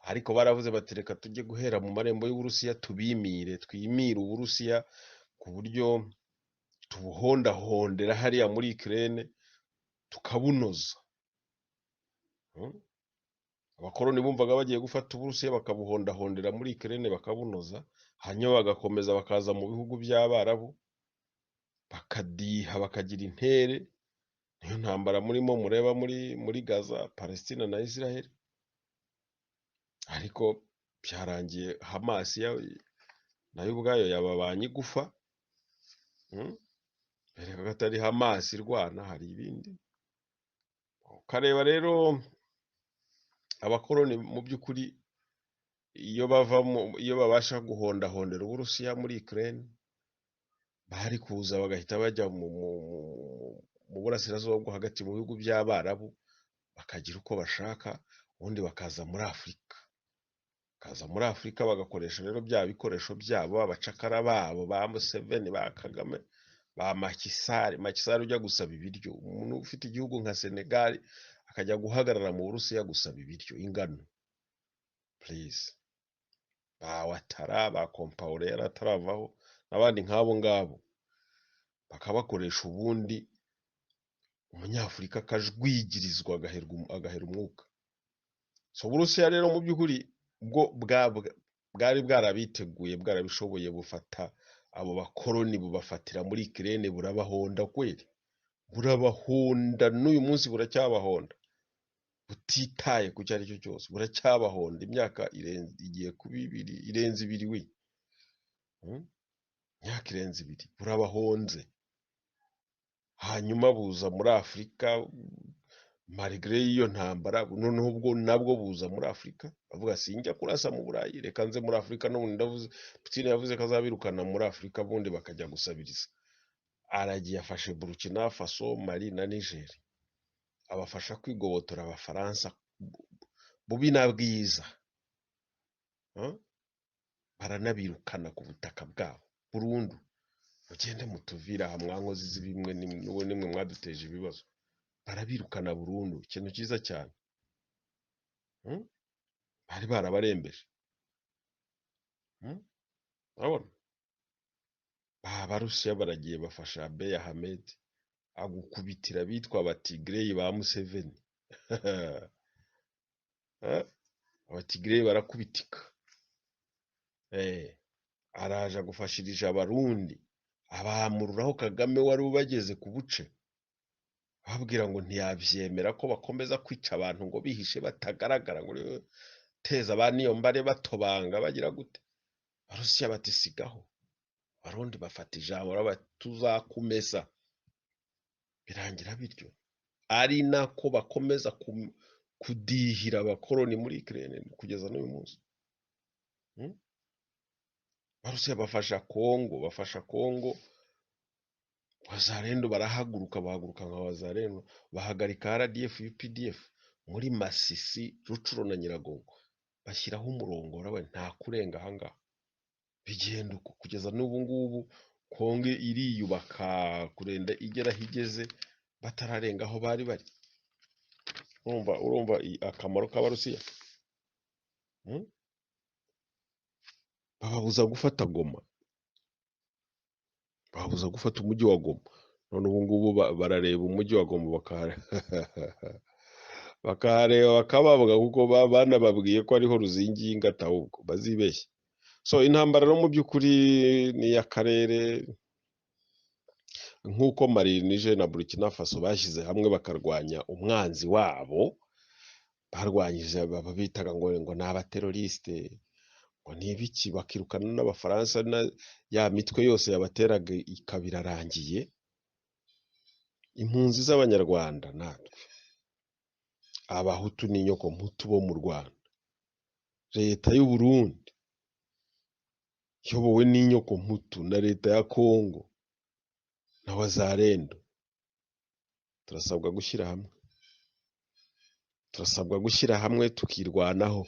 ariko baravuze bati reka tujye guhera mu marembo y'Uburusiya twimire Uburusiya ku buryo tubuhondahondera hariya muri Ukraine tukabunoza abakoroni bumvaga bagiye gufata Uburusiya bakabuhondahondera muri Ukraine bakabunoza hanyuma bagakomeza bakaza mu bihugu by'Abarabu bakadiha bakagira intere niyo ntambara murimo mureba muri Gaza Palestina na Israel ariko byarangiye Hamas nayo ubwayo yababanye igufa bereka ko atari Hamas irwana hari ibindi ukareba rero abakoroni mu by'ukuri iyo babasha guhondahondera Uburusiya muri Ukraine bari kuza bagahita bajya mu burasirazuba bwo hagati mu bihugu by'Abarabu bakagira uko bashaka ubundi bakaza muri Afurika bagakoresha rero bya bikoresho byabo abacakara babo ba Museveni ba Kagame ba Makisari ujya gusaba ibiryo umuntu ufite igihugu nka Senegal akajya guhagarara mu Burusiya gusaba ibiryo ingano please ba Watara ba Compaoré yarataravaho n'abandi nk'abo ngabo bakabakoresha ubundi umunyafurika akajwigirizwa agahera umwuka so Uburusiya rero mu by'ukuri bwo bwari bwarabiteguye bwarabishoboye bufata abo bakoroni bubafatira muri Ukraine burabahonda kweli burabahonda n'uyu munsi buracyabahonda butitaye ku cyo ari cyo cyose buracyabahonda imyaka igiye kuba irenze ibiri imyaka irenze ibiri burabahonze hanyuma buza muri Afurika malgré iyo ntambara noneho ubwo nabwo buza muri Afurika bavuga sinjya kurasa mu Burayi reka nze muri Afurika n'ubundi ndavuze Putin yavuze ko azabirukana muri Afurika bundi bakajya gusabiriza aragiye afashe Burkina Faso Mali na Niger abafasha kwigobotora abafaransa bubi na bwiza baranabirukana ku butaka bwabo burundu mugende mutuvira hamwe nkozi z'ibimwe nimwe mwaduteje ibibazo barabirukana burundu ikintu cyiza cyane bari barabarembeje urabona Abarusiya baragiye bafasha Abiy Ahmed agukubitira bitwa abatigrey ba Museveni abatigrey barakubitika araje agufashirije abarundi abamururaho Kagame wari ubageze ku buce babwira ngo ntiyabyemera ko bakomeza kwica abantu ngo bihishe batagaragara ngo teza abaniyo mbare batobanga bagira gute Abarusiya batisigaho Abarundi bafata ijambo tuzakumesa birangira bityo ari nako bakomeza kudihira abakoroni muri Ukraine kugeza n'uyu munsi Abarusiya bafasha Kongo Wazalendo barahaguruka bahaguruka nka Wazalendo bahagarika RDF UPDF muri Masisi Rucuro na Nyiragongo bashyiraho umurongo rawe nta kurenga ahangaha bigenda kugeza n'ubu ngubu Kongo iriyubaka kurenda igera higeze batararenga aho bari bari urumva akamaro k'Abarusiya bababuza gufata Goma babuza gufata umujyi wa Goma none ubu ngubu barareba umujyi wa Goma bakareba bakabavuga kuko banababwiye ko ariho ruzingiye ingata ahubwo bazibeshye so intambara no mu by'ukuri ni y'akarere nk'uko Mali Niger na Burkina Faso bashyize hamwe bakarwanya umwanzi wabo barwanyije babitaga ngo ni abateroriste ngo nibiki bakirukana n'abafaransa ya mitwe yose yabateraga ikabirarangiye impunzi z'abanyarwanda natwe abahutu n'inyoko mputu bo mu Rwanda leta y'u Burundi yobowe n'inyoko mputu na leta ya Kongo na Wazalendo turasabwa gushyira hamwe tukirwanaho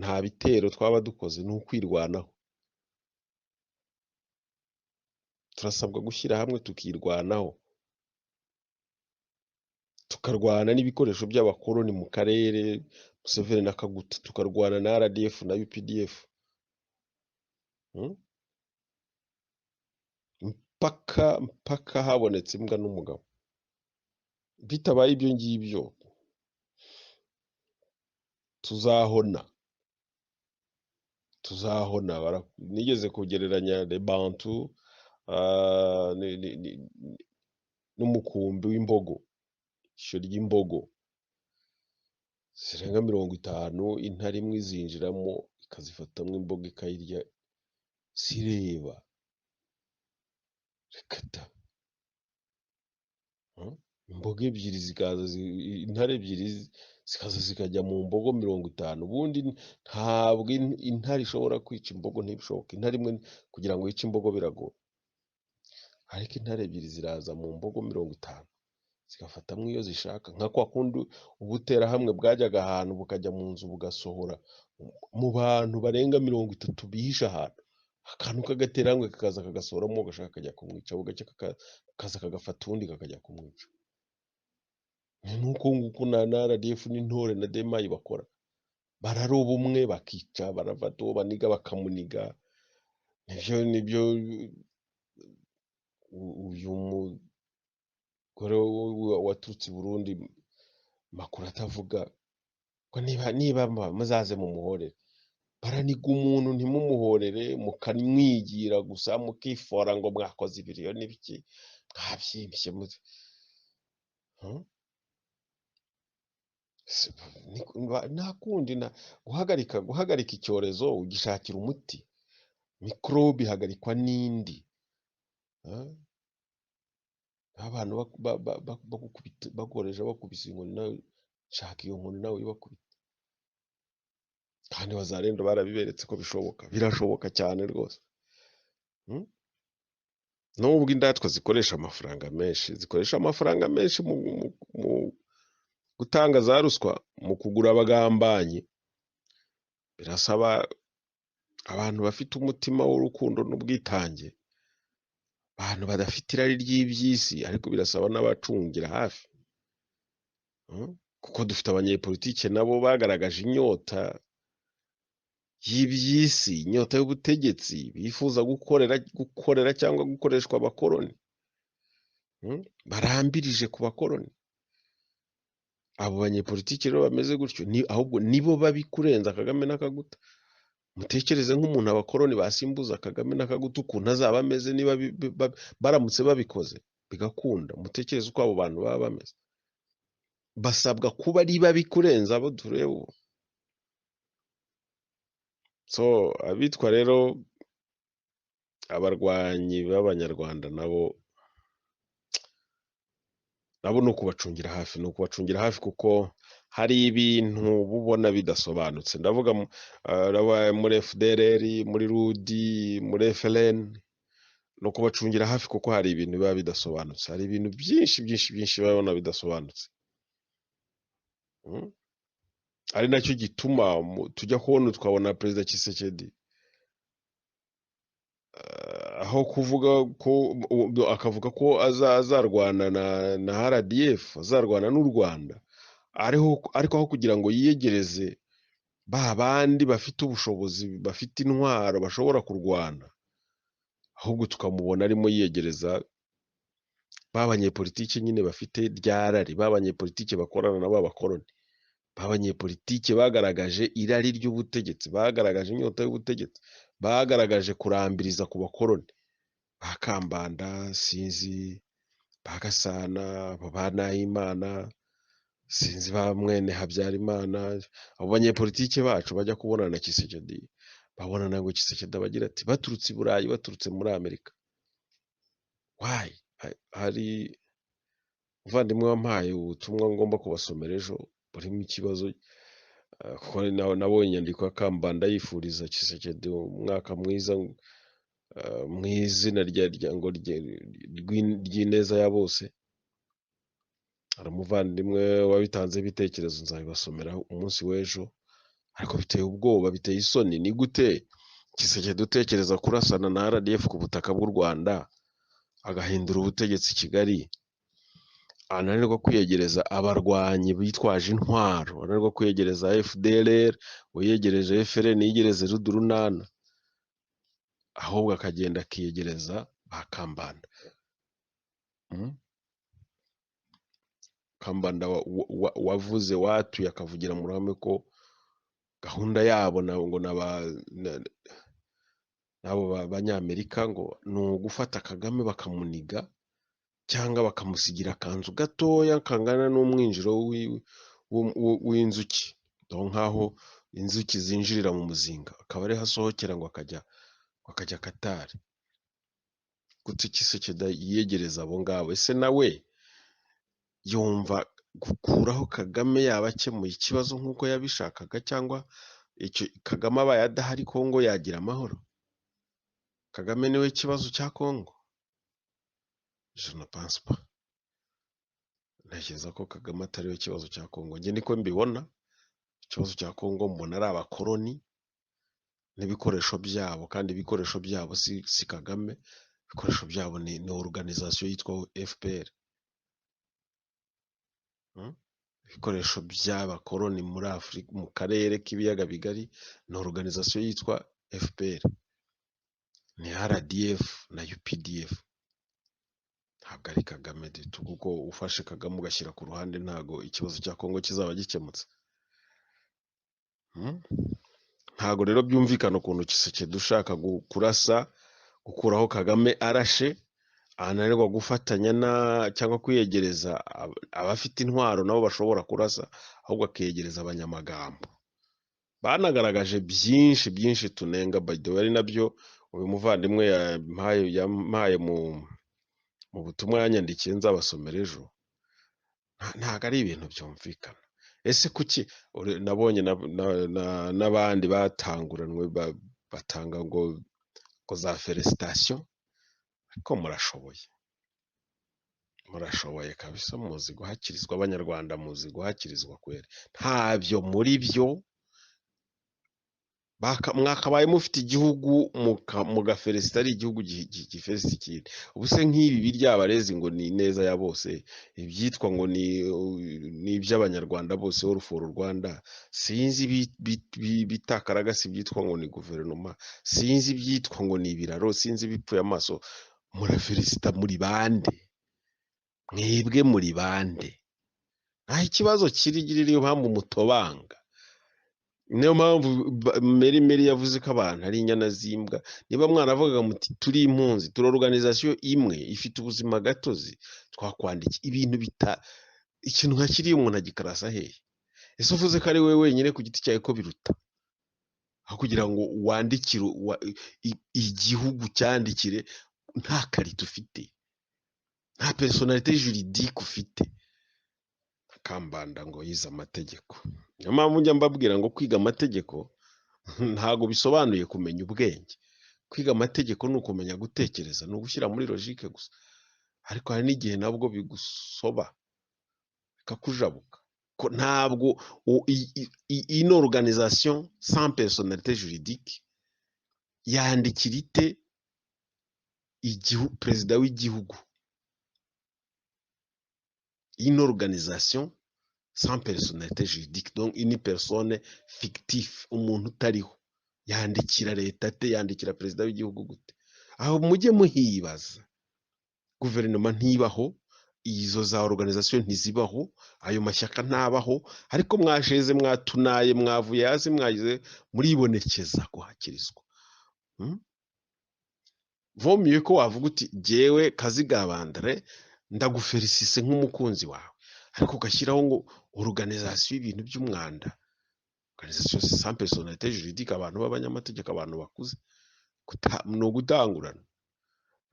nta bitero twaba dukoze ni ukwirwanaho turasabwa gushyira hamwe tukirwanaho tukarwana n'ibikoresho by'abakoroni mu karere Museveni na Kaguta tukarwana na RDF na UPDF mpaka habonetse imbwa n'umugabo bitabaye ibyo ngibyo tuzahona nigeze kugereranya Bantu n'umukumbi w'imbogo ishyo ry'imbogo zirenga 50 intare imwe izinjiramo ikazifatamo imbogo ikayirya sireba rekata imbogo ebyiri intare ebyiri zikaza zikajya mu mbogo 50 ubundi ntabwo intare ishobora kwica imbogo ntibishoboka intare imwe kugira ngo yice imbogo biragora ariko intare ebyiri ziraza mu mbogo 50 zigafatamwe iyo zishaka nka kwa kundi ubutera hamwe bwajyaga ahantu bukajya mu nzu bugasohora mu bantu barenga 30 bihisha ahantu akantu kagatera hamwe kakaza kagasoramo gashaka kajya kumwica bugacye kaza kagafata undi kakajya kumwica nuko nguko na RDF n'intore na demayi bakora bararoba umwe bakica baravata uwo baniga bakamuniga nibyo uyu mugore waturutse i Burundi makuru atavuga ko niba muzaze mu muhorere baraniga umuntu ntimumuhorere mukamwigira gusa mukifora ngo mwakoze ibiriyo n'ibiki mwabyimbye nta kundi guhagarika icyorezo ugishakira umuti mikorobe ihagarikwa n'indi abantu bagukubita bakubise inkoni nawe shaka iyo nkoni nawe ibakubita kandi wazarendo barabiberetse ko bishoboka birashoboka cyane rwose nubwo indatwa zikoresha amafaranga menshi mu gutanga za ruswa mu kugura abagambanyi birasaba abantu bafite umutima w'urukundo n'ubwitange abantu badafite irari ry'iby'isi ariko birasaba n'abacungira hafi kuko dufite abanyepolitike nabo bagaragaje inyota y'iby'isi inyota y'ubutegetsi bifuza gukorera cyangwa gukoreshwa abakoroni barambirije ku bakoroni abo banyepolitike rero bameze gutyo ahubwo nibo babi kurenza Kagame n'Akaguta mutekereze nk'umuntu abakoroni basimbuza Kagame n'Akaguta ukuntu azaba ameze niba baramutse babikoze bigakunda mutekereze uko abo bantu baba bameze basabwa kuba ari babi kurenza abo tureba ubu so abitwa rero abarwanyi b'abanyarwanda nabo ni ukubacungira hafi kuko hari ibintu bubona bidasobanutse ndavuga muri FDLR muri RUDI muri FLN no kubacungira hafi kuko hari ibintu biba bidasobanutse hari ibintu byinshi babona bidasobanutse ari nacyo gituma tujya kubona twabona Perezida Tshisekedi aho kuvuga ko akavuga ko azarwana na RDF azarwana n'u Rwanda ariko aho kugira ngo yiyegereze ba bandi bafite ubushobozi bafite intwaro bashobora kurwana ahubwo tukamubona arimo yiyegereza b'abanyepolitike nyine bafite ryarari b'abanyepolitike bakorana na b'abakoroni b'abanyepolitike bagaragaje irari ry'ubutegetsi bagaragaje inyota y'ubutegetsi bagaragaje kurambiriza ku bakoroni ba Kambanda sinzi ba Gasana ba Nahimana sinzi ba mwene Habyarimana abo banyepolitike bacu bajya kubonana na Tshisekedi babonana ngo Tshisekedi abagira ati baturutse i Burayi baturutse muri Amerika why hari umuvandimwe wampaye ubutumwa ngomba kubasomera ejo burimo ikibazo kuko nabonye inyandiko ya Kambanda yifuriza Tshisekedi umwaka mwiza mu izina ry'ineza ya bose hari umuvandimwe wabitanze ibitekerezo nzabibasomera umunsi w'ejo ariko biteye ubwoba biteye isoni ni gute Tshisekedi utekereza kurasana na RDF ku butaka bw'u Rwanda agahindura ubutegetsi i Kigali ananirwa kwiyegereza abarwanyi bitwaje intwaro ananirwa kwiyegereza FDLR uyegereje FLN yigereze Rudurunana ahubwo akagenda akiyegereza ba Kambanda Kambanda wavuze watuye akavugira mu ruhame ko gahunda yabo ngo nabo banyamerika ngo ni ugufata Kagame bakamuniga cyangwa bakamusigira akanzu gatoya kangana n'umwinjiro w'inzuki nkaho inzuki zinjirira mu muzinga akaba ari hasohokera ngo akajya Katari gute Tshisekedi yiyegereza abo ngabo ese nawe yumva gukuraho Kagame yaba akemuye ikibazo nk'uko yabishakaga cyangwa Kagame abaye adahari Kongo yagira amahoro Kagame niwe kibazo cya Kongo je ne pense pas ntekereza ko Kagame atari we kibazo cya Kongo njye niko mbibona ikibazo cya Kongo mbona ari abakoroni n'ibikoresho byabo kandi ibikoresho byabo si Kagame ibikoresho byabo ni organisation yitwa FPR ibikoresho by'abakoroni muri Afurika mu karere k'ibiyaga bigari ni organisation yitwa FPR ni RDF na UPDF ntabwo ari Kagame kuko ufashe Kagame ugashyira ku ruhande ntago ikibazo cya Kongo kizaba gikemutse ntago rero byumvikana ukuntu Tshisekedi ushaka kurasa gukuraho Kagame arashe ananirwa gufatanya cyangwa kwiyegereza abafite intwaro nabo bashobora kurasa ahubwo akiyegereza abanyamagambo banagaragaje byinshi tunenga by the way ari nabyo uyu muvandimwe yampaye mu butumwa yanyandikiye nzabasomera ejo ntabwo ari ibintu byumvikana. Ese kuki nabonye n'abandi batanguranwe batanga ngo za felicitation, ariko murashoboye kabisa, muzi guhakirizwa, abanyarwanda muzi guhakirizwa kweri, ntabyo muri byo. Mwakabaye mufite igihugu mugafelicita ari igihugu gifelicita ikindi. Ubu se nk'ibi biryabarezi ngo ni neza ya bose, ibyitwa ngo ni iby'abanyarwanda bose, all for Rwanda, sinzi bitakaragasi byitwa ngo ni guverinoma, sinzi byitwa ngo ni ibiraro, sinzi bipfuye amaso, murafelicita muri bande? Mwebwe muri bande? nta ikibazo kirigirira, iyo mpamvu mutobanga. Niyo mpamvu Meri yavuze ko abantu ari inyana z'imbwa. Niba mwaravugaga muti turi impunzi, turi organization imwe ifite ubuzima gatozi, twakwandika ibintu ikintu nka kiriya umuntu agikarasa hehe? Ese uvuze ko ari wowe wenyine ku giti cyawe ko biruta, aho kugira ngo wandikire igihugu cyandikire nta karita ufite, nta personalite juridique ufite. Kambanda ngo yize amategeko. Niyo mpamvu njya mbabwira ngo kwiga amategeko ntago bisobanuye kumenya ubwenge. Kwiga amategeko ni ukumenya gutekereza, ni ugushyira muri logique gusa, ariko hari n'igihe nabwo bigusoba bikakujabuka ko ntabwo une organisation sans personnalité juridique yandikira ite perezida w'igihugu? Une organisation sans personnalité juridique, donc une personne fictive, umuntu utariho, yandikira leta te, yandikira perezida w'igihugu gute? Aho mujye muhibaza. Guverinoma ntibaho, izo za organisation ntizibaho, ayo mashyaka ntabaho, ariko mwasheze, mwatunaye, mwavuye hasi, mwagize muribonekeza guhakirizwa. Vomiye ko wavuga uti jewe Kazigabandre ndagufelicise nk'umukunzi wawe, ariko ugashyiraho ngo organisation y'ibintu by'umwanda, organisation sans personnalité juridique, abantu b'abanyamategeko, abantu bakuze, no gutangurana.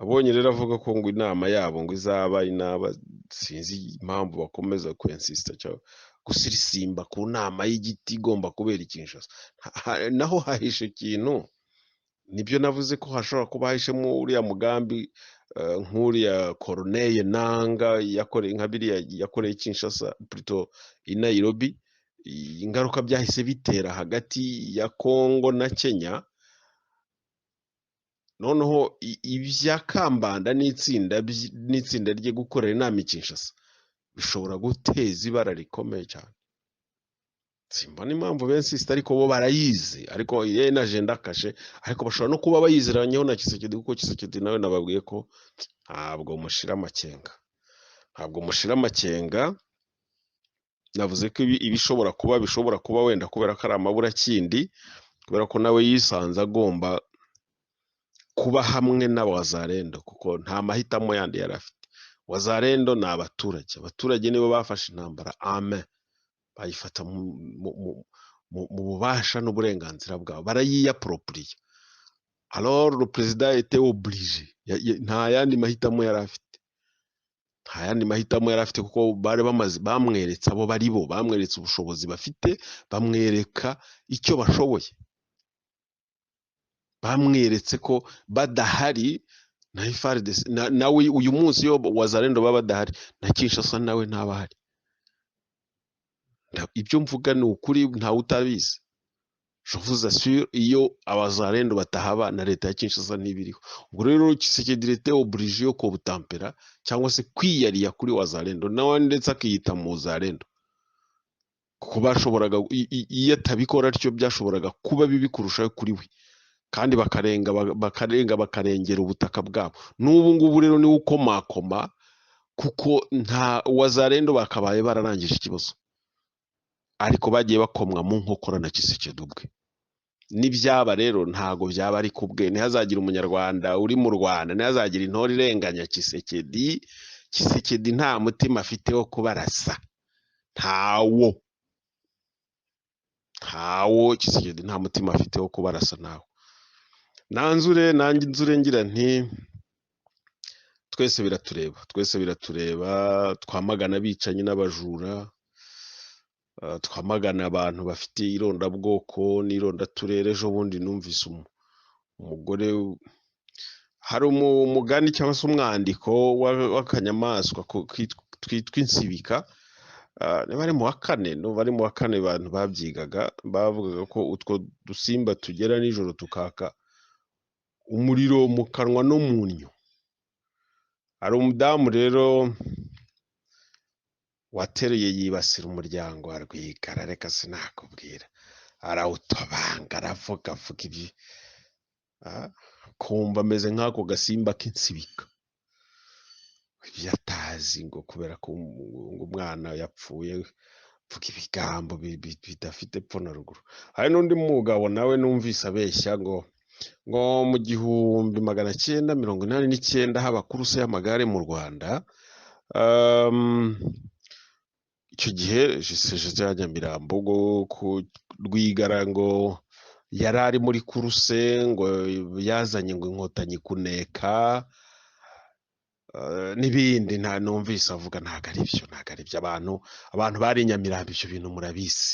Abonye rero avuga ko ngo inama yabo ngo izaba inaba, sinzi impamvu bakomeza kwensista cyangwa gusirisimba ku nama y'igiti igomba kubera Kinshasa. Naho hahishe ikintu. Nibyo navuze ko hashobora kuba hahishemo uriya mugambi nk'uriya Corneille Nanga yakoreye nka biriya yakoreye Kinshasa, plutôt i Nairobi. Ingaruka byahise bitera hagati ya Congo na Kenya. Noneho ibya Kambanda n'itsinda rye gukorera inama i Kinshasa bishobora guteza ibara rikomeye cyane. Simbona impamvu bensista, ariko bo barayizi, ariko ye na agenda kashe, ariko bashobora no kuba bayiziranyeho na Kisekedi, kuko Kisekedi nawe nababwiye ko ntabwo mushira amakenga. Navuze ko bishobora kuba wenda kubera ko ari amaburakindi, kubera ko nawe yisanze agomba kuba hamwe n'Abazalendo, kuko nta mahitamo yandi yari afite. Wazalendo ni abaturage nibo bafashe intambara amen, bayifata mu bubasha n'uburenganzira bwabo, barayiyapropriye. Alors le président était obligé, nta yandi mahitamo yari afite, kuko bari bamweretse abo bari bo, bamweretse ubushobozi bafite, bamwereka icyo bashoboye, bamweretse ko badahari na FARDC nawe uyu munsi yo Wazalendo baba badahari na Kinshasa nawe ntabahari. Ibyo mvuga ni ukuri, ntawe utabizi. Je vous assure, iyo Abazalendo batahaba na leta ya Kinshasa ntibiriho. Ubwo rero Kisekedi était obligé yo kubutampera cyangwa se kwiyariya kuri Wazalendo, nawe ndetse akiyita mu Wazalendo, kuko bashoboraga, iyo atabikora atyo byashoboraga kuba bibi kurushaho kuri we, kandi bakarengera ubutaka bwabo. N'ubu ngubu rero niwe ukomakoma, kuko nta Wazalendo bakabaye bararangije ikibazo, ariko bagiye bakomwa mu nkokora na Kisekedi ubwe. N'ibyaba rero ntago byaba ari kubwe. Ntihazagira umunyarwanda uri mu Rwanda, ntihazagira intore irenganya Kisekedi. Kisekedi nta mutima afite wo kubarasa, ntawo. Kisekedi nta mutima afite wo kubarasa nawe. Nanjye nzure ngira nti twese biratureba twamagana abicanyi n'abajura twamagana abantu bafite irondabwoko n'irondaturere ejo bundi numvise umugore hari umugani cyangwa se umwandiko w'akanyamaswa twitwa insibika bari mu wa kane abantu babyigaga bavugaga ko utwo dusimba tugera nijoro tukaka umuriro mu kanwa no mu nnyo. Hari umudamu rero wateruye yibasira umuryango wa Rwigara, reka sinakubwira, arawutobanga aravuga ibyo kumva ameze nk'ako gasimba k'insibika, ibyo atazi ngo kubera ko umwana yapfuye vuga ibigambo bidafite epfo na ruguru. Hari n'undi mugabo nawe numvise abeshya ngo mu 1989 haba kuruse y'amagare mu Rwanda. Icyo gihe jeje ya Nyamirambo Rwigara ngo yari ari muri kuruse ngo yazanye ngo inkotanyi kuneka n'ibindi nta numvise avuga ntago ari byo abantu bari Nyamirambo ibyo bintu murabizi.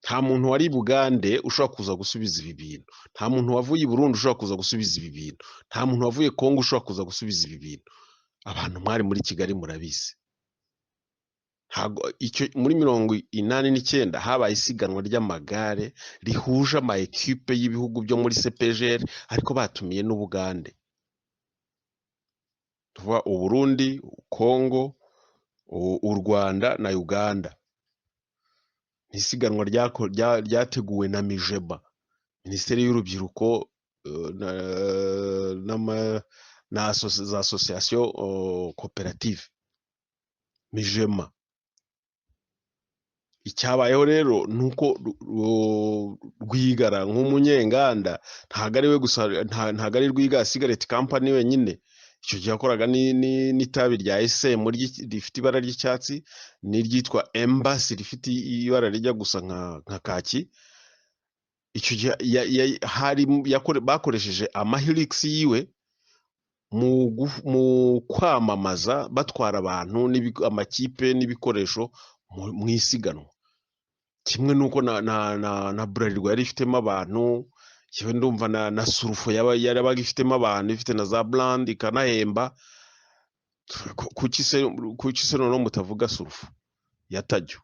Nta muntu wari Bugande ushobora kuza gusubiza ibi bintu, nta muntu wavuye i Burundi ushobora kuza gusubiza ibi bintu, nta muntu wavuye Kongo ushobora kuza gusubiza ibi bintu. Abantu mwari muri Kigali murabizi. Muri 1989 habaye isiganwa ry'amagare rihuje ama equipe y'ibihugu byo muri CPGR ariko batumiye n'Ubugande. Tuvuga u Burundi, Kongo, u Rwanda na Uganda. Isiganwa ryateguwe na Mijeba, Minisiteri y'Urubyiruko na za association cooperative Mijema. Icyabayeho rero nuko Rwigara nk'umunyenganda ntago ari we gusa, ntago ari Rwigara Cigarette Company wenyine. Icyo gihe yakoraga n'itabi rya SM rifite ibara ry'icyatsi n'iryitwa Embassy rifite ibara rijya gusa nka kaki. Icyo gihe bakoresheje amahilix yiwe mu kwamamaza batwara abantu amakipe n'ibikoresho mu isiganwa. Kimwe nuko na Bralirwa yari ifitemo abantu, yewe ndumva na Surufo yarabaga ifitemo abantu, ifite na za Brand ikanahemba. Kuki se no mutavuga Surufo yatajyo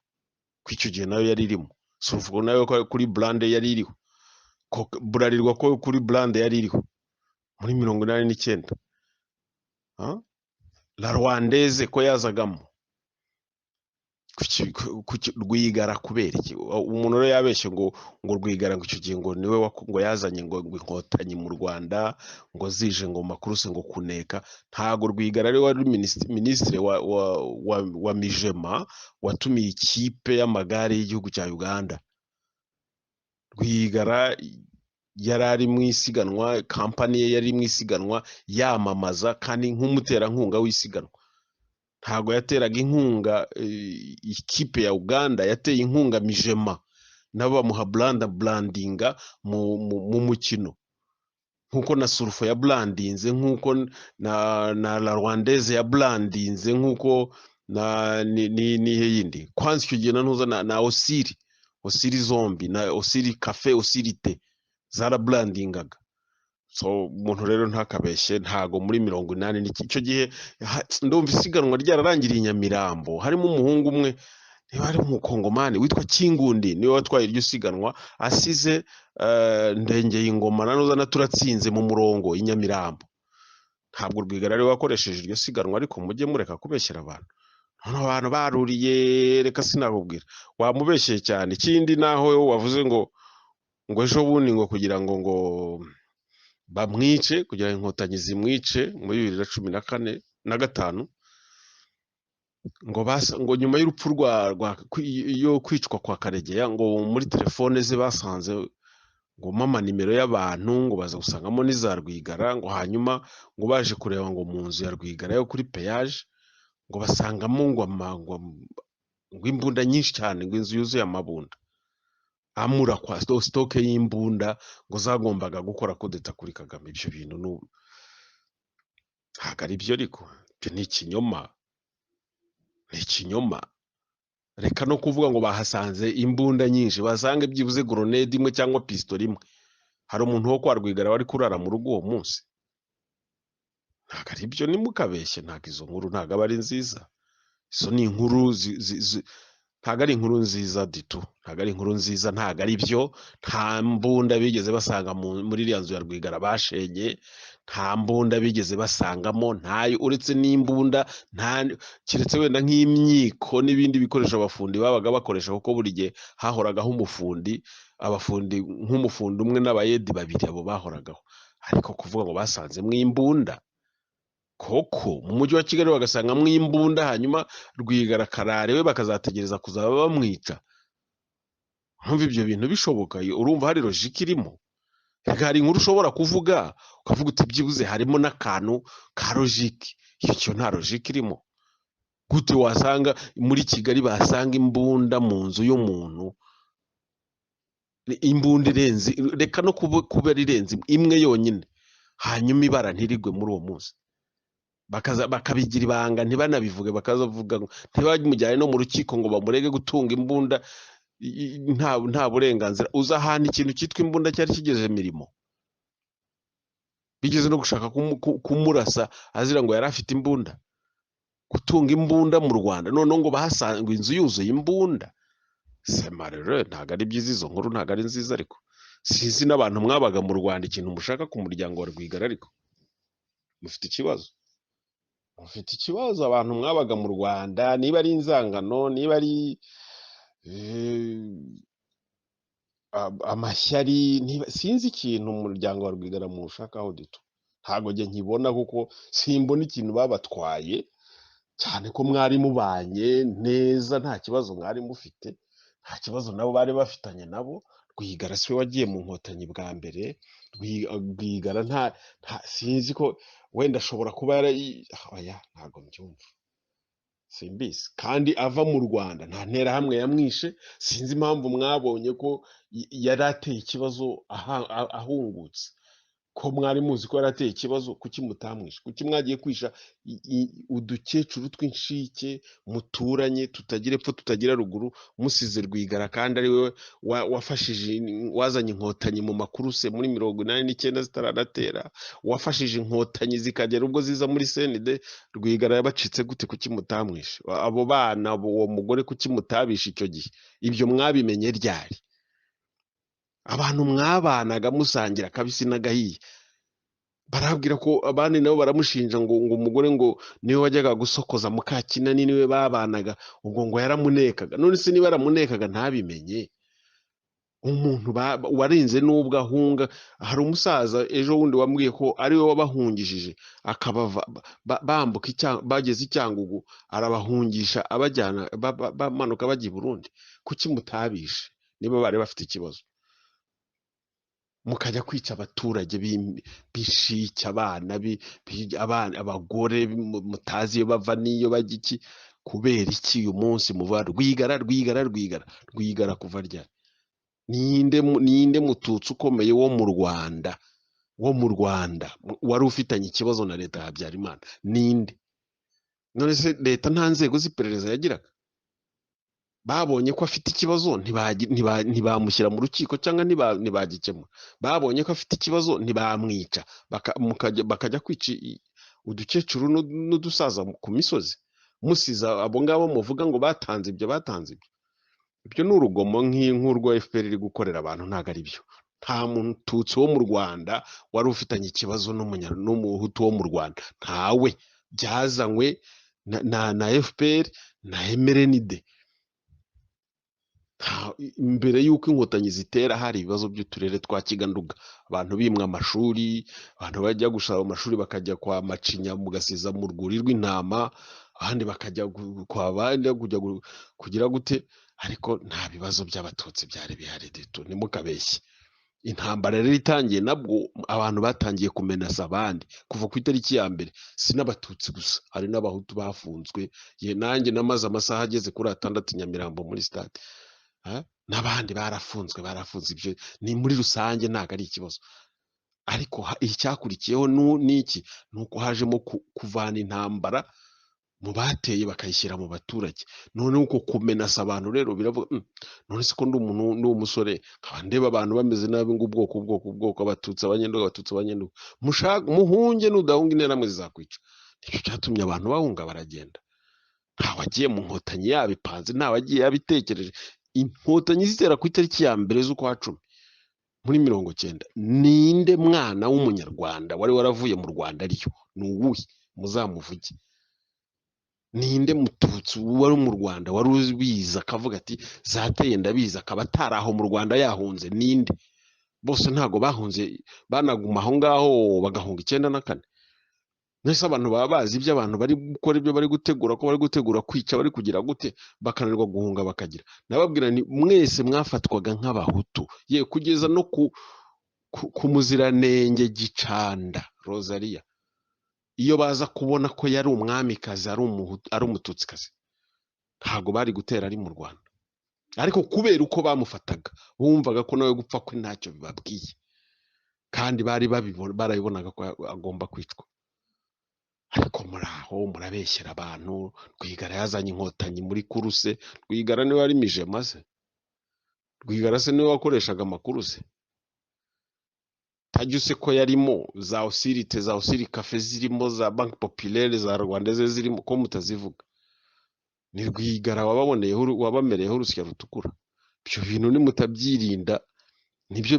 kw'icyo gihe nayo yari irimo. Surufo nayo kuri Brand yari iriho, Bralirwa ko kuri Brand yari iriho muri 1989. La Rwandaise ko yazagamo. Rwigara kubera iki umuntu rero yabeshye ngo Rwigara ngo icyo gihe ngo niwe ngo yazanye ngo inkotanyi mu Rwanda ngo zije ngo makuruse ngo kuneka. Ntago Rwigara ari wari ministre wa Mijema watumiye ikipe y'amagare y'igihugu cya Uganda. Rwigara yari ari mu isiganwa, company ye yari mu isiganwa yamamaza kandi nk'umuterankunga w'isiganwa. Ntago yateraga inkunga ikipe ya Uganda, yateye inkunga Mijema nabo bamuha brandinga mu mukino, nkuko na Surufo ya brandinze, nkuko na La Rwandaise ya brandinze, nkuko ni yindi kwanza icyo gihe ntuza na Osiri zombi na Osiri Cafe Osirite zara brandingaga. So umuntu rero ntakabeshye, ntago muri 80 icyo gihe ndumva isiganwa ryararangiriye Nyamirambo. Harimo umuhungu umwe niba ari umukongomani witwa Kingundi, niwe watwaye iryo siganwa asize ndengeye ingoma nanuza naturatsinze mu murongo inyamirambo. Ntabwo Rwigara ari wakoresheje iryo siganwa, ariko mujye mureka kubeshyera abantu. Abantu baruriye, reka sinakubwira wamubeshyeye cyane. Ikindi naho wavuze ngo ejo bundi ngo kugira ngo bamwice, kugira inkotanyi zimwice muri 2014 na 5 ngo nyuma y'urupfu yo kwicwa kwa Karegeya ngo muri telefone ze basanze ngo mama nimero y'abantu ngo baza gusangamo n'iza Rwigara, ngo hanyuma ngo baje kureba ngo mu nzu ya Rwigara yo kuri Peyaje ngo basangamo ngo imbunda nyinshi cyane, ngo inzu yuzuye amabunda amura kwa stoke y'imbunda ngo zagombaga gukora kudeta kuri Kagame. Ibyo bintu ntabwo ari byo ariko ibyo ni ikinyoma, ni ikinyoma. Reka no kuvuga ngo bahasanze imbunda nyinshi, basange byibuze grenade imwe cyangwa pistol imwe. Hari umuntu wo kwa Rwigara wari kurara mu rugo uwo munsi? Ntabwo ari byo, nimukabeshye. Ntabwo izo nkuru ntabwo aba ari nziza. Izo ni inkuru ntabwo ari inkuru nziza ditu, ntabwo ari inkuru nziza, ntabwo ari byo. Nta mbunda bigeze basanga muri iriya nzu ya Rwigara bashenye, nta mbunda bigeze basangamo, ntayo, uretse n'imbunda, keretse wenda nk'imyiko n'ibindi bikoresho abafundi babaga bakoresha, kuko buri gihe hahoragaho umufundi, abafundi nk'umufundi umwe n'abayedi babiri, abo bahoragaho. Ariko kuvuga ngo basanzemo imbunda koko mu mujyi wa Kigali bagasangamo imbunda, hanyuma Rwigara karare we bakazategereza kuzaba bamwica? Ntumva ibyo bintu bishoboka? Urumva hari logike irimo? Hari inkuru ushobora kuvuga ukavuga uti byibuze harimo n'akantu ka logike. Icyo nta logike irimo. Gute wasanga muri Kigali basanga imbunda mu nzu y'umuntu, imbunda irenze, reka no kuba irenze imwe yonyine, hanyuma ibara ntirigwe muri uwo munsi? Bakabigira ibanga ntibanabivuge, bakazavuga ngo ntibamujyane no mu rukiko ngo bamurege gutunga imbunda nta burenganzira. Uza ahantu ikintu cyitwa imbunda cyari kigejeje imirimo, bigeze no gushaka kumurasa azira ngo yari afite imbunda. Gutunga imbunda mu Rwanda, noneho ngo bahasanga inzu yuzuye imbunda. Semarere, ntabwo ari byiza, izo nkuru ntabwo ari nziza. Ariko sinzi n'abantu mwabaga mu Rwanda ikintu mushaka ku muryango wa Rwigara, ariko mufite ikibazo. Mufite ikibazo abantu mwabaga mu Rwanda, niba ari inzangano, niba ari amashyari, sinzi ikintu umuryango wa Rwigara mushakaho duto. Ntabwo njye nkibona, kuko simbona ikintu babatwaye, cyane ko mwari mubanye neza, nta kibazo mwari mufite, nta kibazo nabo bari bafitanye nabo. Rwigara siwe wagiye mu Nkotanyi bwa mbere. Rwigara sinzi ko wenda ashobora kuba oya, ntabwo mbyumva, simbizi. Kandi ava mu Rwanda nta nterahamwe yamwishe. Sinzi impamvu mwabonye ko yari ateye ikibazo ahungutse, ko mwari muzi ko yari ateye ikibazo. Kuki mutamwishe? Kuki mwagiye kwisha udukecuru tw'inshike muturanye, tutagira epfo tutagira ruguru, musize Rwigara kandi ari we wafashije, wazanye inkotanyi mu makuruse muri 1989 zitaranatera, wafashije inkotanyi zikagera ubwo ziza muri CND. Rwigara yabacitse gute? Kuki mutamwishe? Abo bana, uwo mugore, kuki mutabishe icyo gihe? Ibyo mwabimenye ryari? Abantu mwabanaga musangira kabisi n'agahiye, barabwira ko abandi nabo baramushinja ngo umugore ngo niwe wajyaga gusokoza Mukakinani, niwe babanaga, ubwo ngo yaramunekaga. None se niba yaramunekaga ntabimenye? Umuntu warinze n'ubwo ahunga. Hari umusaza ejo wundi wambwiye ko ari we wabahungishije, akabava bambuka bageze i Cyangugu, arabahungisha abajyana bamanuka bajya i Burundi. Kuki mutabishe niba bari bafite ikibazo? Mukajya kwica abaturage bishike, abana, abagore mutazi iyo bava n'iyo bajya iki. Kubera iki uyu munsi muva Rwigara kuva ryari? Ninde mututsi ukomeye wo mu Rwanda wari ufitanye ikibazo na leta ya Habyarimana? Ninde? None se leta nta nzego z'iperereza yagiraga? Babonye ko afite ikibazo ntibamushyira mu rukiko cyangwa ntibagikemura. Babonye ko afite ikibazo ntibamwica, bakajya kwica udukecuru n'udusaza ku misozi, musiza abo ngabo muvuga ngo batanze ibyo. Ibyo ni urugomo nk'urwo FPR iri gukorera abantu. Ntabwo ari byo. Nta mututsi wo mu Rwanda wari ufitanye ikibazo n'umuhutu wo mu Rwanda, ntawe. Byazanywe na FPR na MRND. Mbere y'uko inkotanyi zitera hari ibibazo by'uturere twa Kiganduga, abantu bimwa amashuri, abantu bajya gushaka amashuri bakajya kwa Macinya mu Gasiza mu rwuri rw'intama, abandi bakajya kwa bandi kugira gute. Ariko nta bibazo by'abatutsi byari bihari dito, nimukabeshye. Intambara rero itangiye, nabwo abantu batangiye kumenasa abandi kuva ku itariki ya mbere. Si n'abatutsi gusa, hari n'abahutu bafunzwe. Nanjye namaze amasaha ageze kuri 6 Nyamirambo muri stade, n'abandi barafunzwe. Ibyo ni muri rusange, ntabwo ari ikibazo. ariko icyakurikiyeho n'iki ni uko hajemo kuvana intambara mu bateye bakayishyira mu baturage. None uko kumenasa abantu rero biravuga none se ko ndi umuntu ndi umusore nkaba ndeba abantu bameze nabi ngo ubwoko abatutsi abanyenduga muhunge n'udahunga interahamwe zizakwica. Nicyo cyatumye abantu bahunga baragenda. Ntawagiye mu nkotanyi yabipanze, ntawagiye yabitekereje. Inkotanyi zitera ku itariki ya mbere z'ukwa 10 muri 90. Ninde mwana w'umunyarwanda wari waravuye mu Rwanda ariyo? Ni uwuhe? Muzamuvuge. Ninde mututsi wari mu Rwanda wari ubiza akavuga ati zateye ndabiza akaba ataraho mu Rwanda yahunze? Ninde? Bose ntago bahunze, banaguma aho ngaho bagahunga 94. Nese abantu baba bazi ibyo abantu bari gukora, ibyo bari gutegura, ko bari gutegura kwica, bari kugira gute, bakananirwa guhunga bakagira. Nababwira ni mwese mwafatwaga nk'abahutu, ye kugeza no ku muziranenge Gicanda Rosalia, iyo baza kubona ko yari umwamikazi ari umututsikazi, ntago bari gutera ari mu Rwanda. Ariko kubera uko bamufataga bumvaga ko nawe gupfa kwe ntacyo bibabwiye, kandi barabibonaga ko agomba kwicwa. Ariko muraho murabeshyera abantu. Rwigara yazanye inkotanyi muri kuruse. Rwigara niwe wari mijema se? Rwigara se niwe wakoreshaga amakuru se? Tajyuse ko yarimo za Osiri Cafe zirimo, za Banque Populaire, za Rwandaise zirimo, ko mutazivuga? Ni Rwigara wabamereyeho urusya rutukura. Ibyo bintu nimutabyirinda nibyo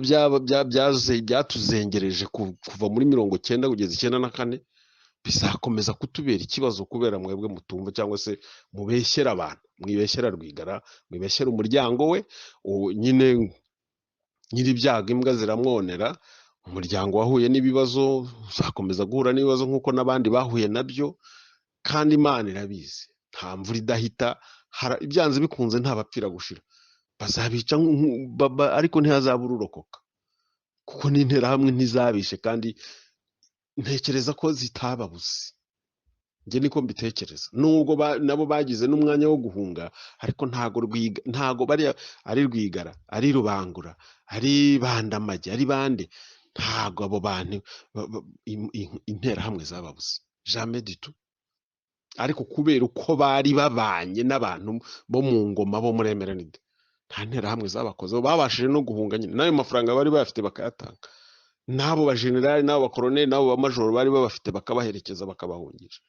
byatuzengereje kuva muri 90 kugeza 94. Bizakomeza kutubera ikibazo kubera mwebwe mutumva, cyangwa se mubeshyera abantu, mwibeshyera Rwigara, mwibeshyera umuryango we. Nyine nyiri ibyago imbwa ziramwonera. Umuryango wahuye n'ibibazo uzakomeza guhura n'ibibazo nk'uko n'abandi bahuye nabyo, kandi Imana irabizi. Nta mvura idahita, ibyanze bikunze nta bapfira gushira. Bazabica ariko ntihazabura urokoka, kuko n'interahamwe ntizabishe, kandi ntekereza ko zitababuze. Njye niko mbitekereza. Nubwo nabo bagize n'umwanya wo guhunga, ariko ntago bari ari Rwigara, ari Rubangura, ari Bandamage, ari bande, ntago abo bantu interahamwe zababuze. Jamais du tout. Ariko kubera uko bari babanye n'abantu bo mu ngoma bo muri Emerenide, nta nterahamwe zabakozeho, babashije no guhunga nyine. Nayo mafaranga bari bafite bakayatanga. Nabo ba generali, nabo ba colonel, nabo ba major bari babafite bakabaherekeza bakabahungisha.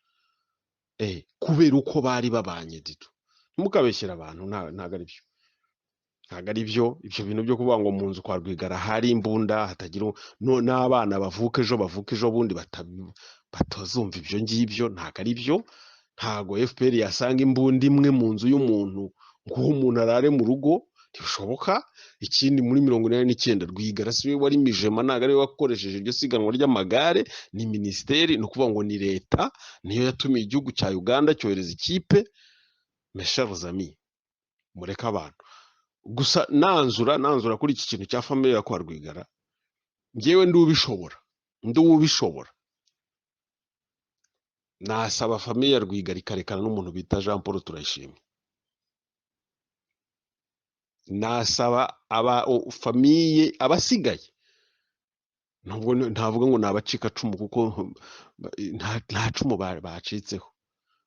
Kubera uko bari babanye Ditu. Ntimukabeshyira abantu, ntago ari byo. Ntago ari byo. Ibyo bintu byo kuvuga ngo mu nzu kwa Rwigara hari imbunda, hatagira n'abana bavuka ejo bundi batazumva ibyo ngibyo, ntago ari byo. Ntago FPR yasanga imbunda imwe mu nzu y'umuntu ngo umuntu arare mu rugo, ntibishoboka. Ikindi muri 89 Rwigara siwe wari mijema, ntago ari we wakoresheje iryo siganwa ry'amagare, ni ministeri, no kuvuga ngo ni leta niyo yatumiye igihugu cya Uganda cyohereza ikipe. Mes chers amis, mureka abantu gusa. Nanzura kuri iki kintu cya famille ya kwa Rwigara, njyewe ndubishobora nasaba famille ya Rwigara ikarekana n'umuntu bita Jean Paul Turayishimye. Nasaba famille abasigaye, nubwo ntavuga ngo nabacika cumu, kuko nta cumu bacitseho,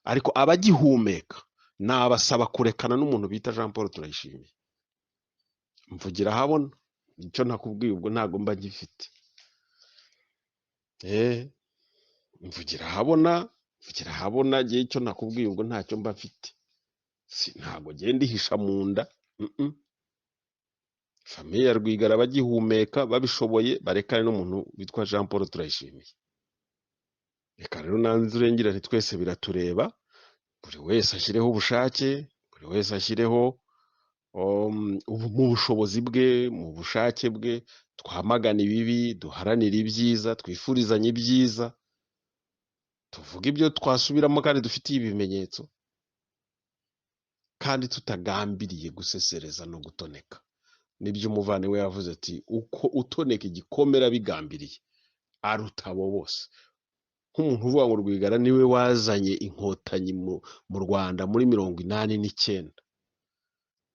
ariko abagihumeka nabasaba kurekana n'umuntu bita Jean Paul Turayishimye. Mvugira habona icyo nakubwiye, ubwo ntago mba gifite. Mvugira habona giye icyo nakubwiye, ubwo ntacyo mba mfite. Ntago genda ihisha mu nda. Famille ya Rwigara bagihumeka babishoboye barekane n'umuntu witwa Jean Paul Turayishimiye. Reka rero nanzurengera nti twese biratureba, buri wese ashyireho ubushake, buri wese ashyireho mu bushobozi bwe, mu bushake bwe, twamagana ibibi, duharanira ibyiza, twifurizanye ibyiza, tuvuga ibyo twasubiramo kandi dufitiye ibimenyetso, kandi tutagambiriye gusesereza no gutoneka. Nibyo umuvandimwe yavuze ati uko utoneka igikomera bigambiriye aruta abo bose. Nk'umuntu uvuga ngo Rwigara niwe wazanye inkotanyi mu Rwanda muri 89.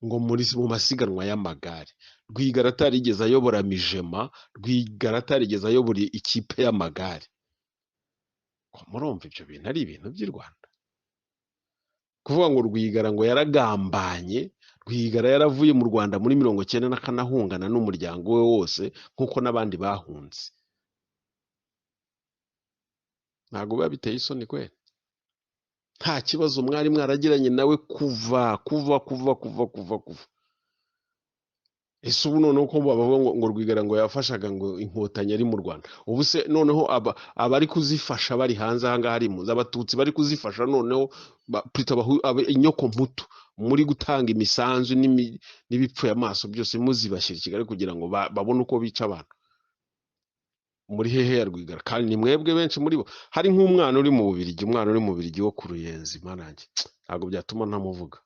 ngo mu masiganwa y'amagare. Rwigara atarigeze ayobora Mijema, Rwigara atarigeze ayobora ikipe y'amagare. Murumva ibyo bintu ari ibintu by'i Rwanda? Kuvuga ngo Rwigara ngo yaragambanye, Rwigara yaravuye mu Rwanda muri 1994 ahungana n'umuryango we wose nk'uko n'abandi bahunze. Ntabwo biba biteye isoni kweli? Nta kibazo mwari mwaragiranye nawe kuva. Ese ubu noneho ko bavuga ngo Rwigara ngo yafashaga ngo inkotanyi ari mu Rwanda, ubu se noneho abari kuzifasha bari hanze aha ngaha harimo abatutsi bari kuzifasha noneho inyoko mputu muri gutanga imisanzu n'ibipfuye amaso byose muzibashyira i Kigali kugira ngo babone uko bica abantu. Muri hehe ya Rwigara? Kandi ni mwebwe benshi muri bo. Hari nk'umwana uri mu Bubiligi wo ku Ruyenzi manange, ntabwo byatuma ntamuvuga.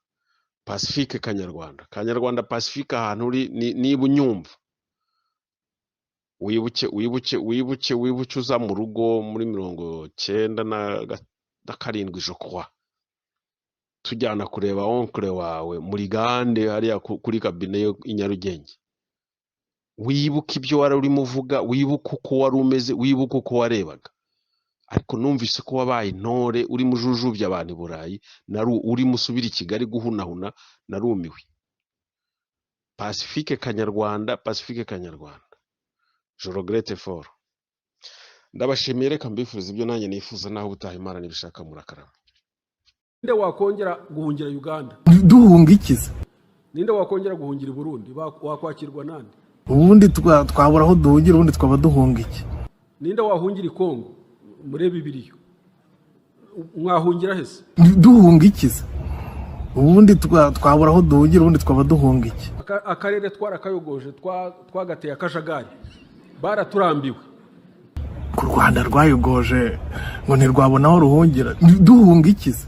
Pacifique Kanyarwanda Pacifique ahantu uri niba unyumva wibuke uza mu rugo muri 1997 je crois, tujyana kureba onkle wawe muri Gande hariya kuri kabine i Nyarugenge. Wibuke ibyo wari urimo uvuga, wibuke uko wari umeze, wibuke uko warebaga. Ariko numvise ko wabaye intore uri mujujubya abantu i Burayi, uri musubira i Kigali guhunahuna, narumiwe. Pacifique Kanyarwanda, je regrette fort. Ndabashimiye, reka mbifuriza ibyo nanjye nifuza, naho ubutaha Imana nibishaka murakarama. Ninde wakongera guhungira Uganda? Duhunga ikiza? Ninde wakongera guhungira i Burundi? Wakwakirwa nande? Ubundi twabura aho duhungira, ubundi twaba duhunga iki? Ninde wahungira i Kongo? Murebe Bibiliya. Mwahungira hese? Duhunga ikiza? Ubundi twabura aho duhungira, ubundi twaba duhunga iki? Akarere twarakayogoje, twagateye akajagari, baraturambiwe. Ku Rwanda rwayogoje ngo ntirwabona aho ruhungira. Duhunga ikiza?